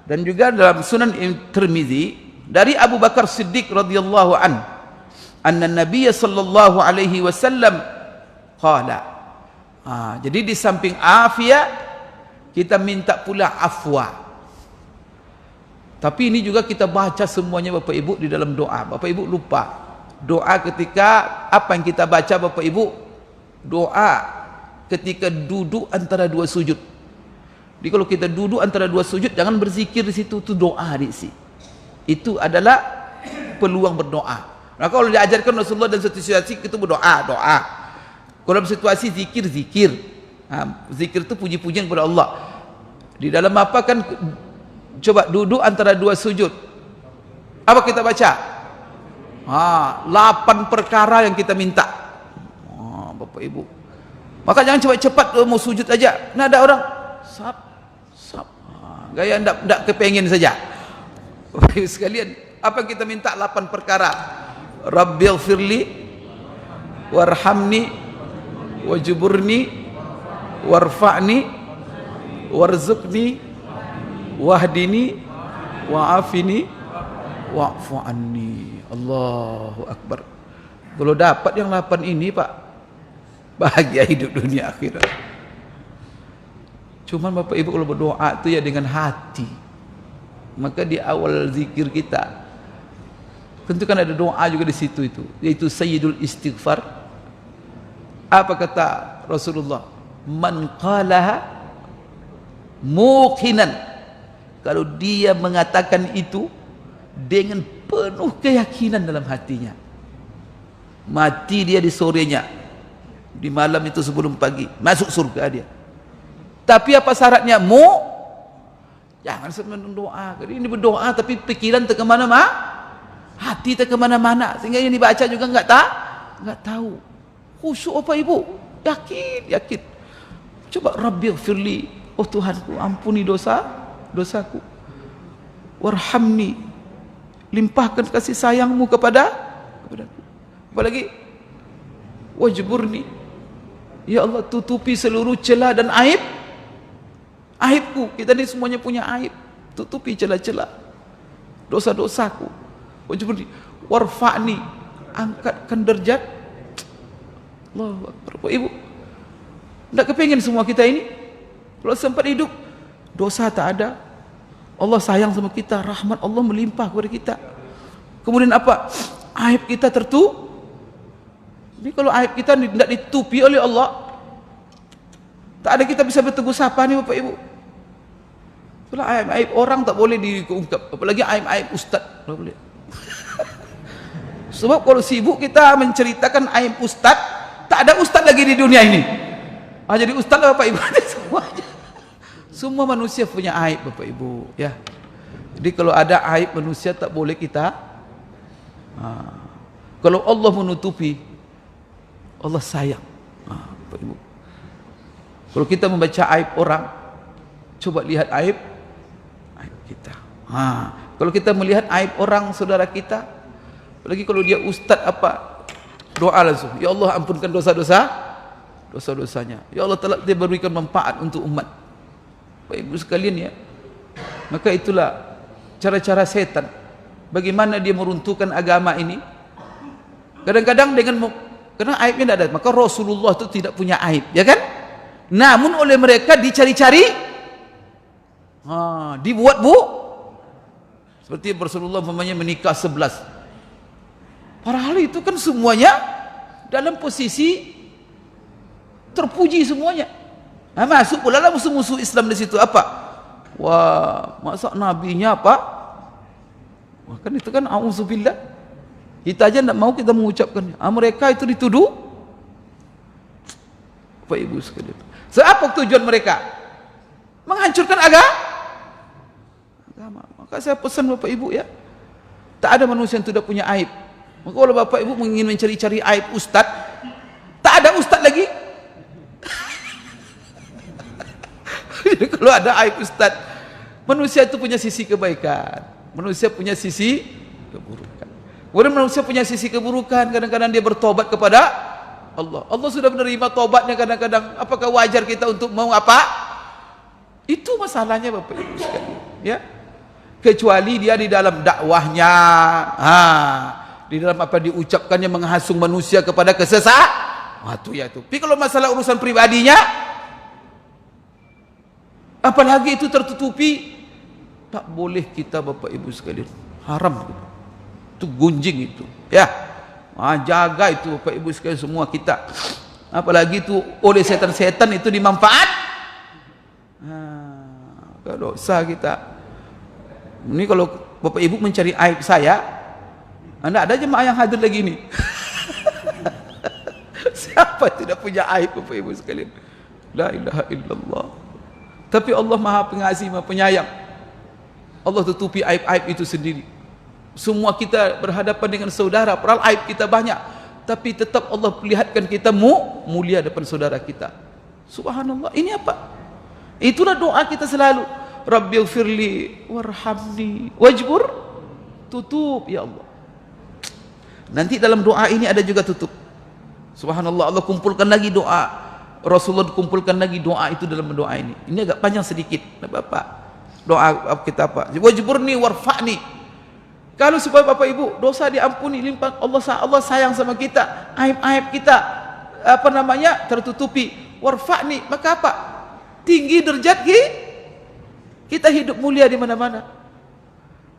dan juga dalam Sunan Tirmizi dari Abu Bakar Siddiq radhiyallahu anna Nabiy sallallahu alaihi wasallam qala. Jadi di samping afiyah kita minta pula afwa. Tapi ini juga kita baca semuanya Bapak Ibu di dalam doa. Bapak Ibu lupa doa ketika apa yang kita baca Bapak Ibu? Doa ketika duduk antara dua sujud. Jadi kalau kita duduk antara dua sujud, jangan berzikir di situ, itu doa di sini. Itu adalah peluang berdoa. Nah, kalau diajarkan Rasulullah dalam satu situasi itu berdoa, doa. Kalau dalam situasi zikir, zikir. Zikir itu puji-pujian kepada Allah. Di dalam apa kan? Coba duduk antara dua sujud. Apa kita baca? 8 perkara yang kita minta. Bapak Ibu. Maka jangan cepat-cepat mau sujud aja. Nah, ada orang sap. Gaya ndak kepengen saja. Bapak Ibu sekalian, apa yang kita minta? 8 perkara. Rabbighfirli warhamni wajburni warfa'ni warzuqni wahdini wa'afini wa'fu anni. Allahu Akbar. Kalau dapat yang 8 ini Pak, bahagia hidup dunia akhirat. Cuman Bapak Ibu kalau berdoa itu ya dengan hati. Maka di awal zikir kita tentu kan ada doa juga di situ itu, yaitu Sayyidul Istighfar. Apa kata Rasulullah? "Man qalaha muqinan." Kalau dia mengatakan itu dengan penuh keyakinan dalam hatinya, mati dia di sorenya, di malam itu sebelum pagi, masuk surga dia. Tapi apa syaratnya? Jangan sebenarnya doa. Ini berdoa tapi pikiran tak kemana-mana, hati tak kemana-mana, sehingga yang dibaca juga enggak tahu. Khusyuk Bapak Ibu, yakin. Coba Rabbighfirli, oh Tuhanku, ampuni dosaku. Warhamni, limpahkan kasih sayangmu kepadaku. Apalagi wajburni, ya Allah tutupi seluruh celah dan aibku. Kita ini semuanya punya aib, tutupi celah-celah dosa-dosaku. Wajburni warfa'ni, angkatkan derajat. Allahu Akbar. Ibu, tidak kepingin semua kita ini kalau sempat hidup dosa tak ada. Allah sayang sama kita, rahmat Allah melimpah kepada kita. Kemudian apa? Aib kita tertutup. Jadi kalau aib kita tidak ditutupi oleh Allah, tak ada kita bisa bertegur sapa ni Bapak Ibu. Itulah aib-aib orang tak boleh diungkap, apalagi aib-aib ustaz tak boleh. Sebab kalau sibuk kita menceritakan aib ustaz, tak ada ustaz lagi di dunia ini. Jadi ustaz lah Bapak Ibu semuanya. Semua manusia punya aib Bapak Ibu, ya. Jadi kalau ada aib manusia tak boleh kita. Kalau Allah menutupi, Allah sayang. Bapak Ibu. Kalau kita membaca aib orang, coba lihat aib kita. Kalau kita melihat aib orang saudara kita, apalagi kalau dia ustaz apa, doa langsung, ya Allah ampunkan dosa-dosanya. Ya Allah telah dia berikan manfaat untuk umat. Bapak Ibu sekalian ya. Maka itulah cara-cara setan. Bagaimana dia meruntuhkan agama ini? Kadang-kadang karena aibnya tidak ada, maka Rasulullah itu tidak punya aib, ya kan? Namun oleh mereka dicari-cari, dibuat seperti Rasulullah umpamanya menikah 11. Padahal itu kan semuanya dalam posisi terpuji semuanya. Masuk pula lah musuh-musuh Islam di situ apa? Wah, masa nabinya apa? Wah, kan itu kan auzubillah. Kita aja tidak mau kita mengucapkan. Mereka itu dituduh. Bapak Ibu sekalian. Apa tujuan mereka? Menghancurkan agama. Maka saya pesan Bapak Ibu ya, tak ada manusia yang tidak punya aib. Maka kalau Bapak Ibu ingin mencari-cari aib ustaz, tak ada ustaz lagi. Jadi kalau ada aib ustaz, manusia itu punya sisi kebaikan, manusia punya sisi keburukan. Kemudian manusia punya sisi keburukan, kadang-kadang dia bertobat kepada Allah. Allah sudah menerima tobatnya kadang-kadang. Apakah wajar kita untuk mau apa? Itu masalahnya Bapak Ibu sekalian, ya. Kecuali dia di dalam dakwahnya, di dalam apa diucapkannya menghasung manusia kepada kesesatan, itu ya itu. Tapi kalau masalah urusan pribadinya, apalagi itu tertutupi, tak boleh kita Bapak Ibu sekalian, haram itu gunjing itu, ya. Jaga itu Bapak Ibu sekalian semua kita. Apalagi itu oleh setan-setan itu dimanfaat. Dosa kita. Ini kalau Bapak Ibu mencari aib saya, Anda ada jemaah yang hadir lagi ini. Siapa tidak punya aib Bapak Ibu sekalian? La ilaha illallah. Tapi Allah Maha Pengasih, Maha Penyayang. Allah tutupi aib-aib itu sendiri. Semua kita berhadapan dengan saudara, padahal aib kita banyak, tapi tetap Allah perlihatkan kita mulia depan saudara kita. Subhanallah. Ini apa? Itulah doa kita selalu. Rabbighfirli warhamni wajbur. Tutup ya Allah. Nanti dalam doa ini ada juga tutup. Subhanallah, Allah kumpulkan lagi doa. Rasulullah kumpulkan lagi doa itu dalam doa ini. Ini agak panjang sedikit, Bapak. Doa kita apa? Wajburni warfa'ni. Kalau supaya Bapak Ibu dosa diampuni, limpah Allah sayang sama kita, aib-aib kita tertutupi. Warfa'ni, maka apa? Tinggi derajat kita hidup mulia di mana-mana.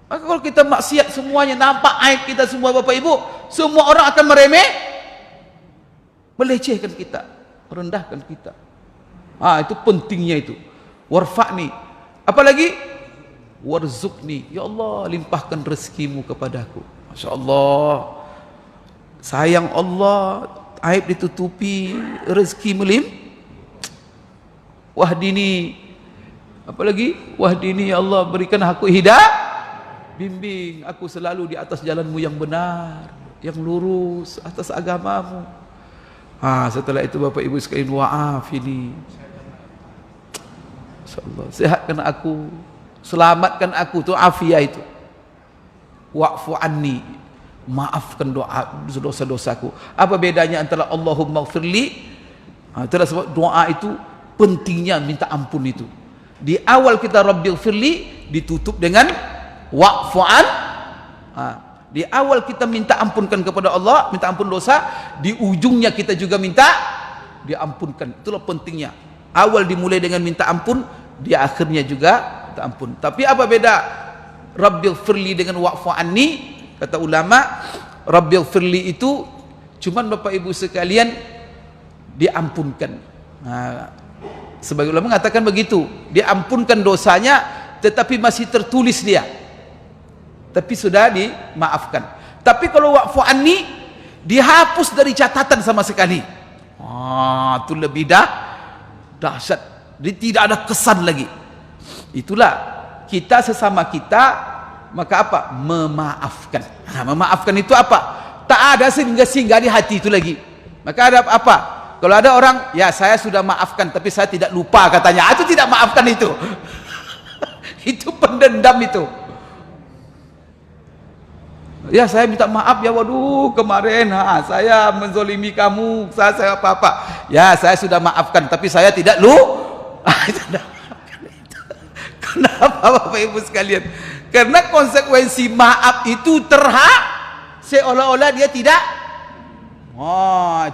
Maka kalau kita maksiat semuanya nampak aib kita semua Bapak Ibu, semua orang akan melecehkan kita, merendahkan kita. Itu pentingnya itu. Warfa'ni. Apalagi warzuqni, ya Allah limpahkan rezekimu kepadaku. Masya Allah, sayang Allah, aib ditutupi, rezeki wahdini, apalagi wahdini, ya Allah berikan aku hidayah, bimbing aku selalu di atas jalanmu yang benar, yang lurus, atas agamamu. Setelah itu Bapak Ibu sekalian, wa'afini, insyaallah sehatkan aku, selamatkan aku, itu afiyah itu. Wa'fu anni, maafkan dosa-dosaku. Apa bedanya antara Allahumma gfirli? Itulah sebab doa itu pentingnya minta ampun itu. Di awal kita Rabbighfirli, ditutup dengan wa'fu an. Di awal kita minta ampunkan kepada Allah, minta ampun dosa, di ujungnya kita juga minta diampunkan. Itulah pentingnya. Awal dimulai dengan minta ampun, di akhirnya juga minta ampun. Tapi apa beda Rabbil firli dengan wa'fu anni? Kata ulama, Rabbil firli itu cuman Bapak Ibu sekalian diampunkan. Nah, sebagai ulama mengatakan begitu, diampunkan dosanya tetapi masih tertulis dia, tapi sudah dimaafkan. Tapi kalau wa'fu anni dihapus dari catatan sama sekali. Itu lebih dahsyat. Jadi tidak ada kesan lagi. Itulah kita sesama kita, maka apa? Memaafkan. Nah, memaafkan itu apa? Tak ada singgah-singgah di hati itu lagi. Maka ada apa? Kalau ada orang, ya saya sudah maafkan tapi saya tidak lupa katanya. Itu tidak maafkan itu. Itu pendendam itu. Ya saya minta maaf ya, waduh kemarin saya menzolimi kamu, saya apa-apa. Ya saya sudah maafkan tapi saya tidak Kenapa Bapak Ibu sekalian? Karena konsekuensi maaf itu seolah-olah dia tidak.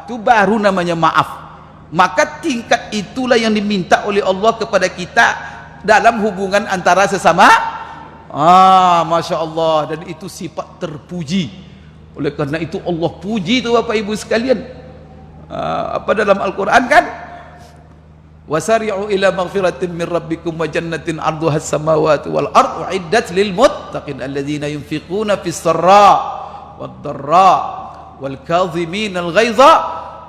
Itu baru namanya maaf. Maka tingkat itulah yang diminta oleh Allah kepada kita dalam hubungan antara sesama. Masya Allah. Dan itu sifat terpuji. Oleh karena itu Allah puji itu Bapak Ibu sekalian. Apa dalam Al-Quran kan? Wasari'u ila maghfiratin min rabbikum wa jannatin 'arduha as-samawati wal ardu 'iddat lil muttaqin alladzina yunfiquna fis sarra wad dharra wal kadhimin al ghaidha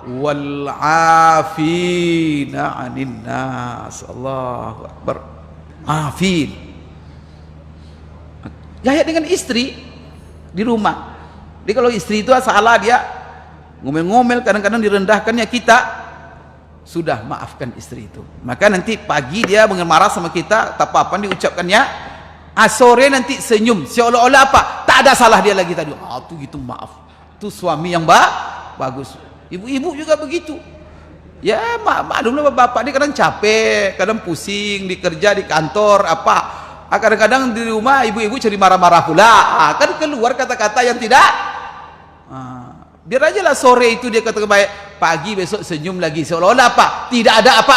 wal 'afina 'anil nas. Allahu akbar. Afin. Gaya dengan istri di rumah. Jadi kalau istri itu salah, dia ngomel-ngomel, kadang-kadang direndahkannya, kita sudah maafkan istri itu. Maka nanti pagi dia marah sama kita, tak apa-apa diucapkannya. Sore nanti senyum, seolah-olah apa? Tak ada salah dia lagi tadi. Itu gitu, maaf. Itu suami yang bagus. Ibu-ibu juga begitu. Ya maklumlah bapak dia kadang capek, kadang pusing, dikerja di kantor apa. Kadang-kadang di rumah ibu-ibu jadi marah-marah pula. Kan keluar kata-kata yang tidak. Biar aja lah sore itu dia kata baik, pagi besok senyum lagi, seolah-olah apa? Tidak ada apa.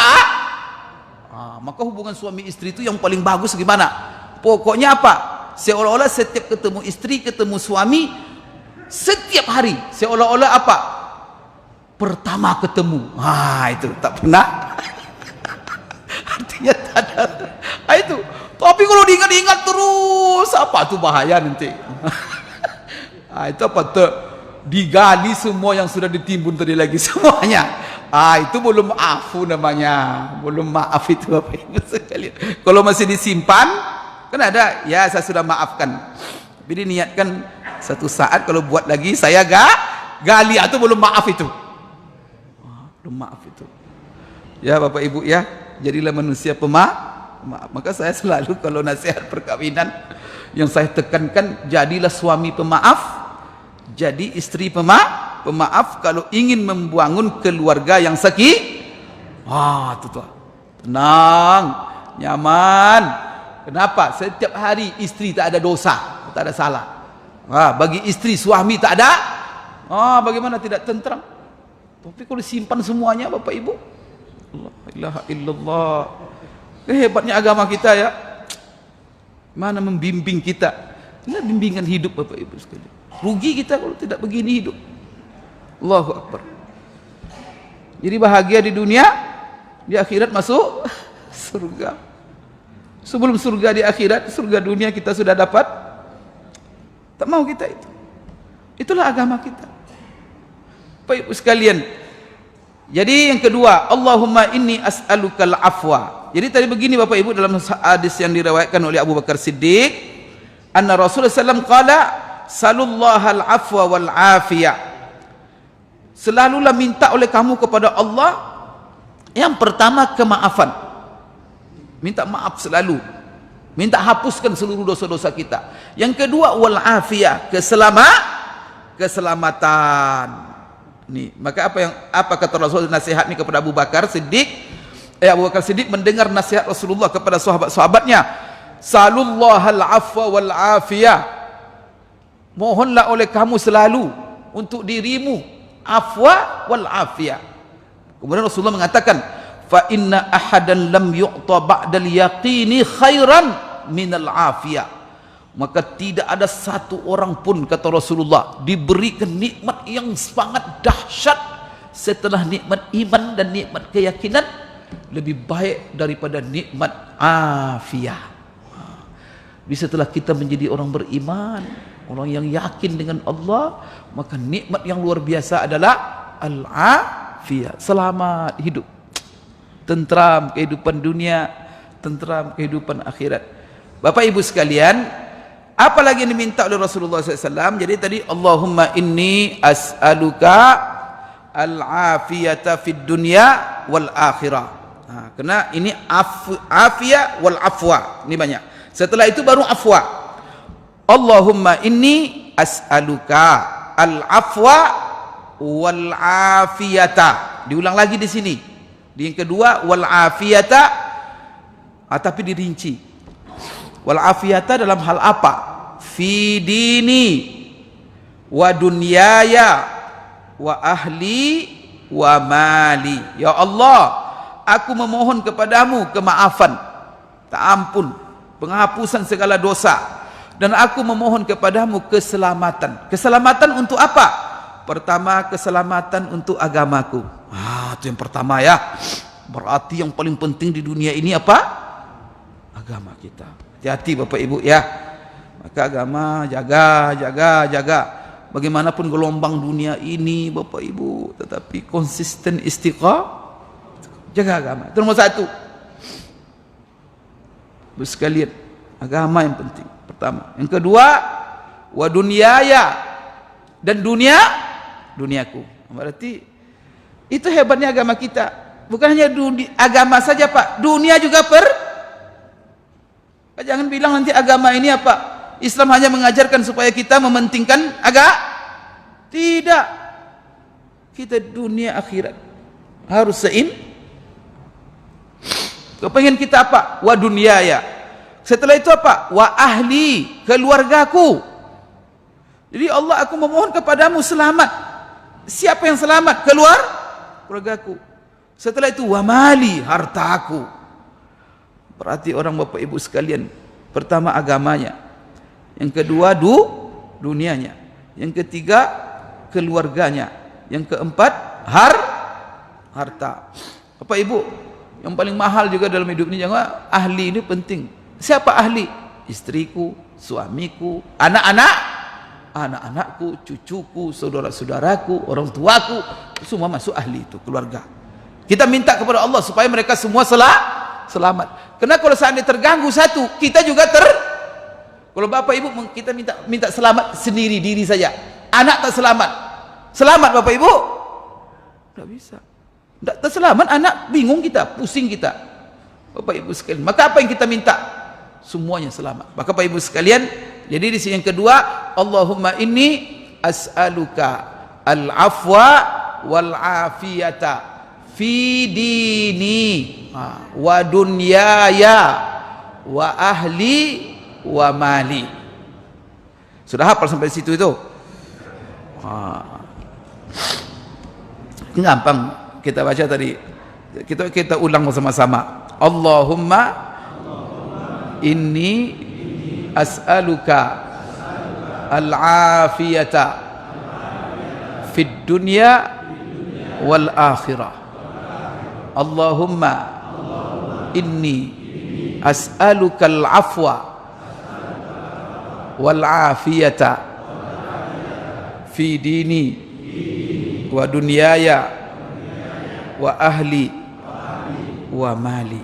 Maka hubungan suami istri itu yang paling bagus gimana? Pokoknya apa? Seolah-olah setiap ketemu istri, ketemu suami, setiap hari seolah-olah apa? Pertama ketemu. Itu tak pernah. Artinya tak ada. Itu. Tapi kalau diingat-ingat terus, apa tuh bahaya nanti. Itu apa tuh? Digali semua yang sudah ditimbun tadi lagi semuanya. Itu belum afu namanya, belum maaf itu Bapak Ibu sekalian. Kalau masih disimpan, kan ada, ya saya sudah maafkan. Tapi diniatkan satu saat kalau buat lagi saya gali, itu belum maaf itu. Belum maaf itu. Ya Bapak Ibu ya, jadilah manusia pemaaf. Maka saya selalu kalau nasihat perkawinan yang saya tekankan, jadilah suami pemaaf, jadi istri pemaaf kalau ingin membangun keluarga yang itu tuh tenang, nyaman. Kenapa? Setiap hari istri tak ada dosa, tak ada salah. Bagi istri suami tak ada, bagaimana tidak tentram? Tapi kalau simpan semuanya Bapak Ibu, la ilaha illallah. Hebatnya agama kita ya. Mana membimbing kita. Ini bimbingan hidup Bapak Ibu sekalian. Rugi kita kalau tidak begini hidup. Allahu Akbar. Jadi bahagia di dunia, di akhirat masuk surga. Sebelum surga di akhirat, surga dunia kita sudah dapat. Tak mau kita itu. Itulah agama kita. Bapak Ibu sekalian. Jadi yang kedua, Allahumma inni as'alukal afwa. Jadi tadi begini Bapak Ibu, dalam hadis yang diriwayatkan oleh Abu Bakar Siddiq, anna Rasulullah SAW qala salullahal afwa wal afiyah. Selalulah minta oleh kamu kepada Allah yang pertama kemaafan. Minta maaf selalu. Minta hapuskan seluruh dosa-dosa kita. Yang kedua wal afiyah, keselamatan. Nih, maka apa kata Rasul nasihat ini kepada Abu Bakar Siddiq? Abu Bakar Siddiq mendengar nasihat Rasulullah kepada sahabat-sahabatnya, salullahal afwa wal afiyah. Mohonlah oleh kamu selalu untuk dirimu afwa wal afiyah. Kemudian Rasulullah mengatakan, fa inna ahadan lam yu'ta ba'dal yaqini khairan minal afiyah. Maka tidak ada satu orang pun, kata Rasulullah, diberikan nikmat yang sangat dahsyat setelah nikmat iman dan nikmat keyakinan lebih baik daripada nikmat afiyah. Jadi setelah kita menjadi orang beriman, orang yang yakin dengan Allah, maka nikmat yang luar biasa adalah al-afiyah, selamat hidup, tentram kehidupan dunia, tentram kehidupan akhirat. Bapak Ibu sekalian, apa lagi yang diminta oleh Rasulullah SAW? Jadi tadi, Allahumma inni as'aluka al-afiyata fid dunya wal akhirah. Karena ini afiyah wal afwa, ini banyak. Setelah itu baru afwa. Allahumma inni as'aluka al-afwa wal afiyata. Diulang lagi di sini. Di yang kedua, wal afiyata, tapi dirinci. Wal afiyata dalam hal apa? Fi dini wa dunyaya wa ahli wa mali. Ya Allah, aku memohon kepadamu kemaafan, ampun, penghapusan segala dosa, dan aku memohon kepadamu keselamatan. Keselamatan untuk apa? Pertama, keselamatan untuk agamaku. Itu yang pertama ya. Berarti yang paling penting di dunia ini apa? Agama kita. Hati-hati Bapak Ibu ya. Maka agama jaga. Bagaimanapun gelombang dunia ini Bapak Ibu, tetapi konsisten istiqamah, jaga agama. Itu nomor satu. Sekalian, agama yang penting pertama. Yang kedua, wa dunyaya, dan duniaku. Berarti itu hebatnya agama kita. Bukan hanya agama saja Pak, dunia juga Jangan bilang nanti agama ini apa? Islam hanya mengajarkan supaya kita mementingkan agama. Tidak. Kita dunia akhirat harus kepengen kita apa? Wa dunyaya. Setelah itu apa? Wa ahli, keluargaku. Jadi Allah, aku memohon kepadamu selamat. Siapa yang selamat? Keluargaku. Setelah itu wa mali, hartaku. Berarti orang Bapak Ibu sekalian, pertama agamanya, yang kedua dunianya, yang ketiga keluarganya, yang keempat harta. Bapak Ibu, yang paling mahal juga dalam hidup ini, jangan ahli ini penting. Siapa ahli? Istriku, suamiku, anak-anakku, cucuku, saudara-saudaraku, orang tuaku, semua masuk ahli itu, keluarga. Kita minta kepada Allah supaya mereka semua selamat. Karena kalau seandainya terganggu satu, kita juga kalau Bapak Ibu kita minta selamat sendiri diri saja, anak tak selamat Bapak Ibu, tidak bisa. Tidak terselamat anak, bingung kita, pusing kita Bapak Ibu sekalian. Maka apa yang kita minta? Semuanya selamat. Maka Bapak Ibu sekalian, jadi di sini yang kedua, Allahumma inni as'aluka al-afwa wal afiyata fi dini wa dunyaya wa ahli wa mali. Sudah hafal sampai situ itu? Gampang kita baca tadi. Kita ulang bersama-sama. Allahumma inni as'aluka al-afiyata fid dunya wal akhirah. Allahumma inni as'aluka al-afwa wal afiyata fi dini wa dunyaya wa ahli wa mali.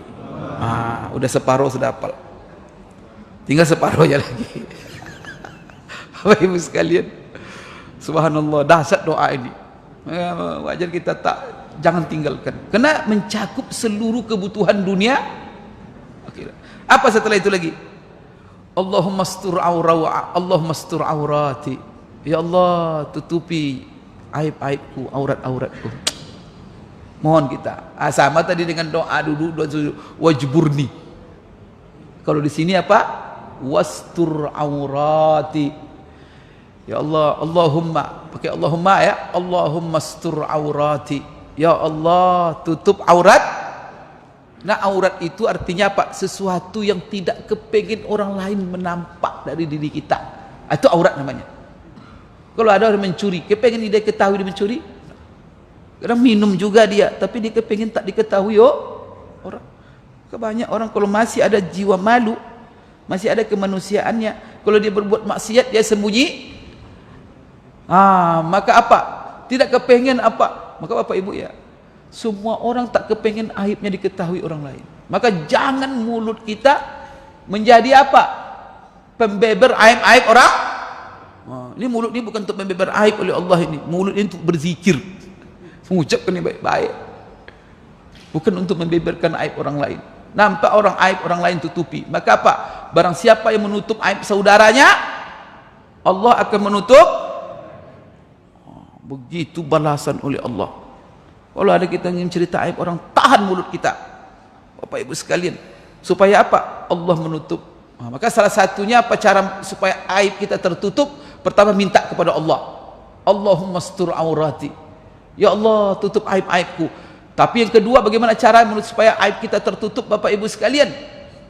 Udah separuh sudah hafal, tinggal separuhnya lagi. Bapak Ibu sekalian, subhanallah, dahsyat doa ini. Wajar kita jangan tinggalkan, karena mencakup seluruh kebutuhan dunia. Apa setelah itu lagi? Allahumma astur aurati. Ya Allah, tutupi aib-aibku, auratku. Mohon kita. Sama tadi dengan doa dulu, wajburni. Kalau di sini apa? Wastur aurati. Ya Allah, Allahumma, pakai Allahumma ya. Allahumma astur aurati. Ya Allah, tutup Nah, aurat itu artinya apa? Sesuatu yang tidak kepengin orang lain menampak dari diri kita. Itu aurat namanya. Kalau ada orang mencuri, kepengin dia ketahui dia mencuri. Kadang minum juga dia, tapi dia kepengin tak diketahui orang. Kebanyak orang kalau masih ada jiwa malu, masih ada kemanusiaannya, kalau dia berbuat maksiat dia sembunyi. Maka apa? Tidak kepengin apa? Maka Bapak Ibu ya, semua orang tak kepengin aibnya diketahui orang lain. Maka jangan mulut kita menjadi apa? Pembeber aib-aib orang. Ini mulut ini bukan untuk membeber aib oleh Allah ini. Mulut ini untuk berzikir, mengucapkan yang baik-baik. Bukan untuk membeberkan aib orang lain. Nampak orang aib orang lain tutupi. Maka apa? Barang siapa yang menutup aib saudaranya, Allah akan menutup. Begitu balasan oleh Allah. Kalau ada kita ingin cerita aib orang, tahan mulut kita, Bapak Ibu sekalian, supaya apa? Allah menutup. Maka salah satunya apa cara supaya aib kita tertutup? Pertama, minta kepada Allah, Allahumma astur aurati, ya Allah tutup aib-aibku. Tapi yang kedua, bagaimana cara supaya aib kita tertutup, Bapak Ibu sekalian?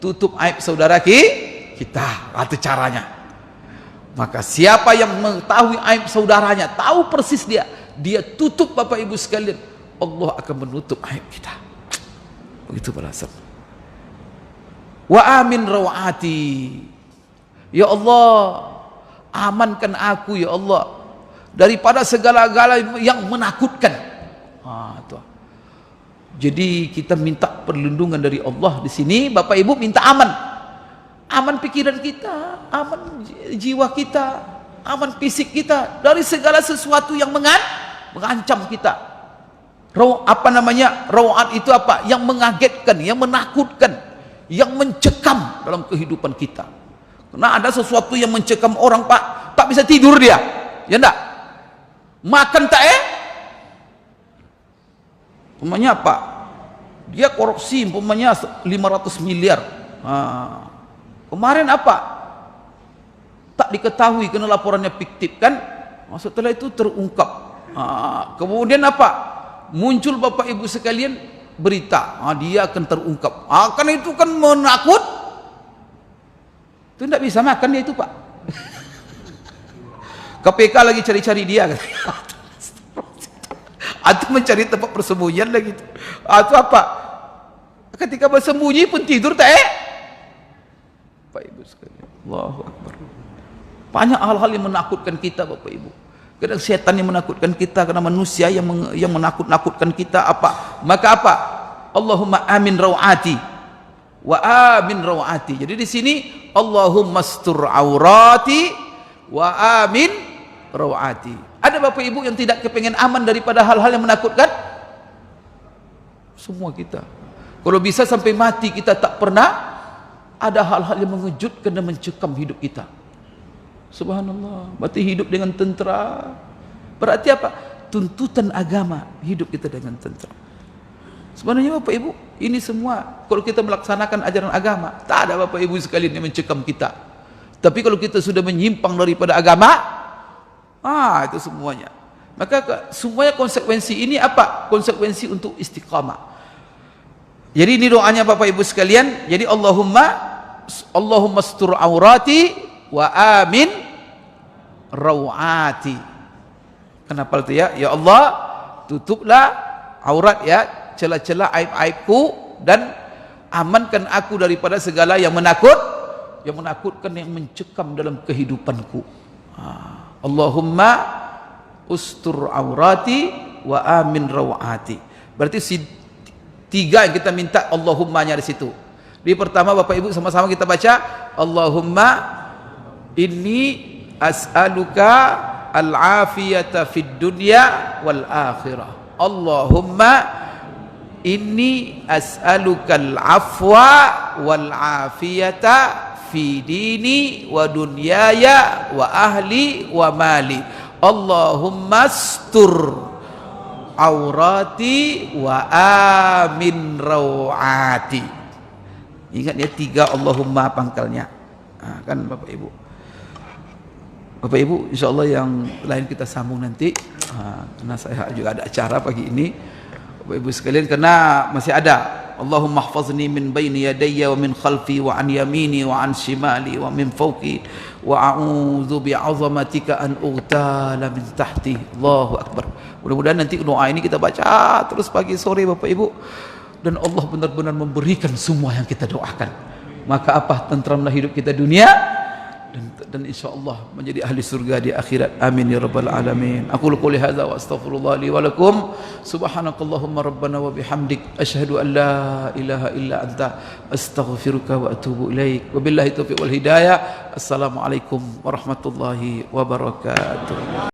Tutup aib saudara kita. Itu caranya. Maka siapa yang mengetahui aib saudaranya, tahu persis dia tutup, Bapak Ibu sekalian, Allah akan menutup aib kita. Begitu balasan. Wa amin rawati, ya Allah amankan aku ya Allah daripada segala-gala yang menakutkan. Tuh. Jadi kita minta perlindungan dari Allah di sini, Bapak Ibu, minta aman. Aman pikiran kita, aman jiwa kita, aman fisik kita dari segala sesuatu yang mengancam kita. Rawat itu apa? Yang mengagetkan, yang menakutkan, yang mencekam dalam kehidupan kita. Karena ada sesuatu yang mencekam orang, Pak, tak bisa tidur dia, ya enggak? Makan tak umpamanya apa? Dia korupsi umpamanya 500 miliar. Kemarin apa? Tak diketahui karena laporannya fiktif kan? Setelah itu terungkap. Kemudian apa? Muncul Bapak Ibu sekalian berita, dia akan terungkap. Karena itu kan menakut. Itu tidak bisa makan dia itu, Pak. KPK lagi cari-cari dia, atau mencari tempat persembunyian lagi. Atau apa? Ketika bersembunyi pun tidur tak Bapak Ibu sekalian, Allahu Akbar. Banyak hal-hal yang menakutkan kita, Bapak Ibu. Kadang setan yang menakutkan kita, karena manusia yang menakut-nakutkan kita apa? Maka apa? Allahumma amin rawati wa amin rawati. Jadi di sini Allahumma astur aurati wa amin rawati. Ada Bapak Ibu yang tidak kepengen aman daripada hal-hal yang menakutkan? Semua kita. Kalau bisa sampai mati kita tak pernah ada hal-hal yang mengejutkan dan mencekam hidup kita. Subhanallah, berarti hidup dengan tentera. Berarti apa? Tuntutan agama, hidup kita dengan tentera. Sebenarnya Bapak Ibu, ini semua kalau kita melaksanakan ajaran agama, tak ada Bapak Ibu sekalian yang mencekam kita. Tapi kalau kita sudah menyimpang daripada agama, itu semuanya. Maka semuanya konsekuensi ini apa? Konsekuensi untuk istiqamah. Jadi ini doanya Bapak Ibu sekalian. Jadi Allahumma astur aurati wa amin rawati. Kenapa itu ya? Ya Allah, tutuplah aurat ya, celah-celah aib-aibku, dan amankan aku daripada segala yang menakutkan, yang mencekam dalam kehidupanku. Allahumma ustur aurati wa amin rawati. Berarti tiga yang kita minta Allahummanya di situ. Di pertama Bapak Ibu sama-sama kita baca, Allahumma inni as'aluka al-afiyata fid dunya wal akhirah. Allahumma inni as'aluka al-afwa wal afiyata fi dini wa dunyaya wa ahli wa mali. Allahumma astur aurati wa amin rawati. Ingat ya, 3 Allahumma pangkalnya. Kan Bapak Ibu. Bapak Ibu, insyaallah yang lain kita sambung nanti. Karena saya juga ada acara pagi ini, Bapak Ibu sekalian, karena masih ada Allahumma ihfazni min baini yadayya wa min khalfi wa an yamini wa an shimali wa min fawqi wa a'udzu bi'azamatika an ughtala min tahti. Allahu akbar. Mudah-mudahan nanti doa ini kita baca terus pagi sore Bapak Ibu, dan Allah benar-benar memberikan semua yang kita doakan. Maka apa? Tentramlah hidup kita dunia dan insyaallah menjadi ahli surga di akhirat. Amin ya rabbal alamin. Aku qouli hadza wa astaghfirullah li wa lakum. Subhanakallahumma rabbana wa bihamdik asyhadu an la ilaha illa anta astaghfiruka wa atubu ilaik. Wabillahi taufiq wal hidayah. Assalamualaikum warahmatullahi wabarakatuh.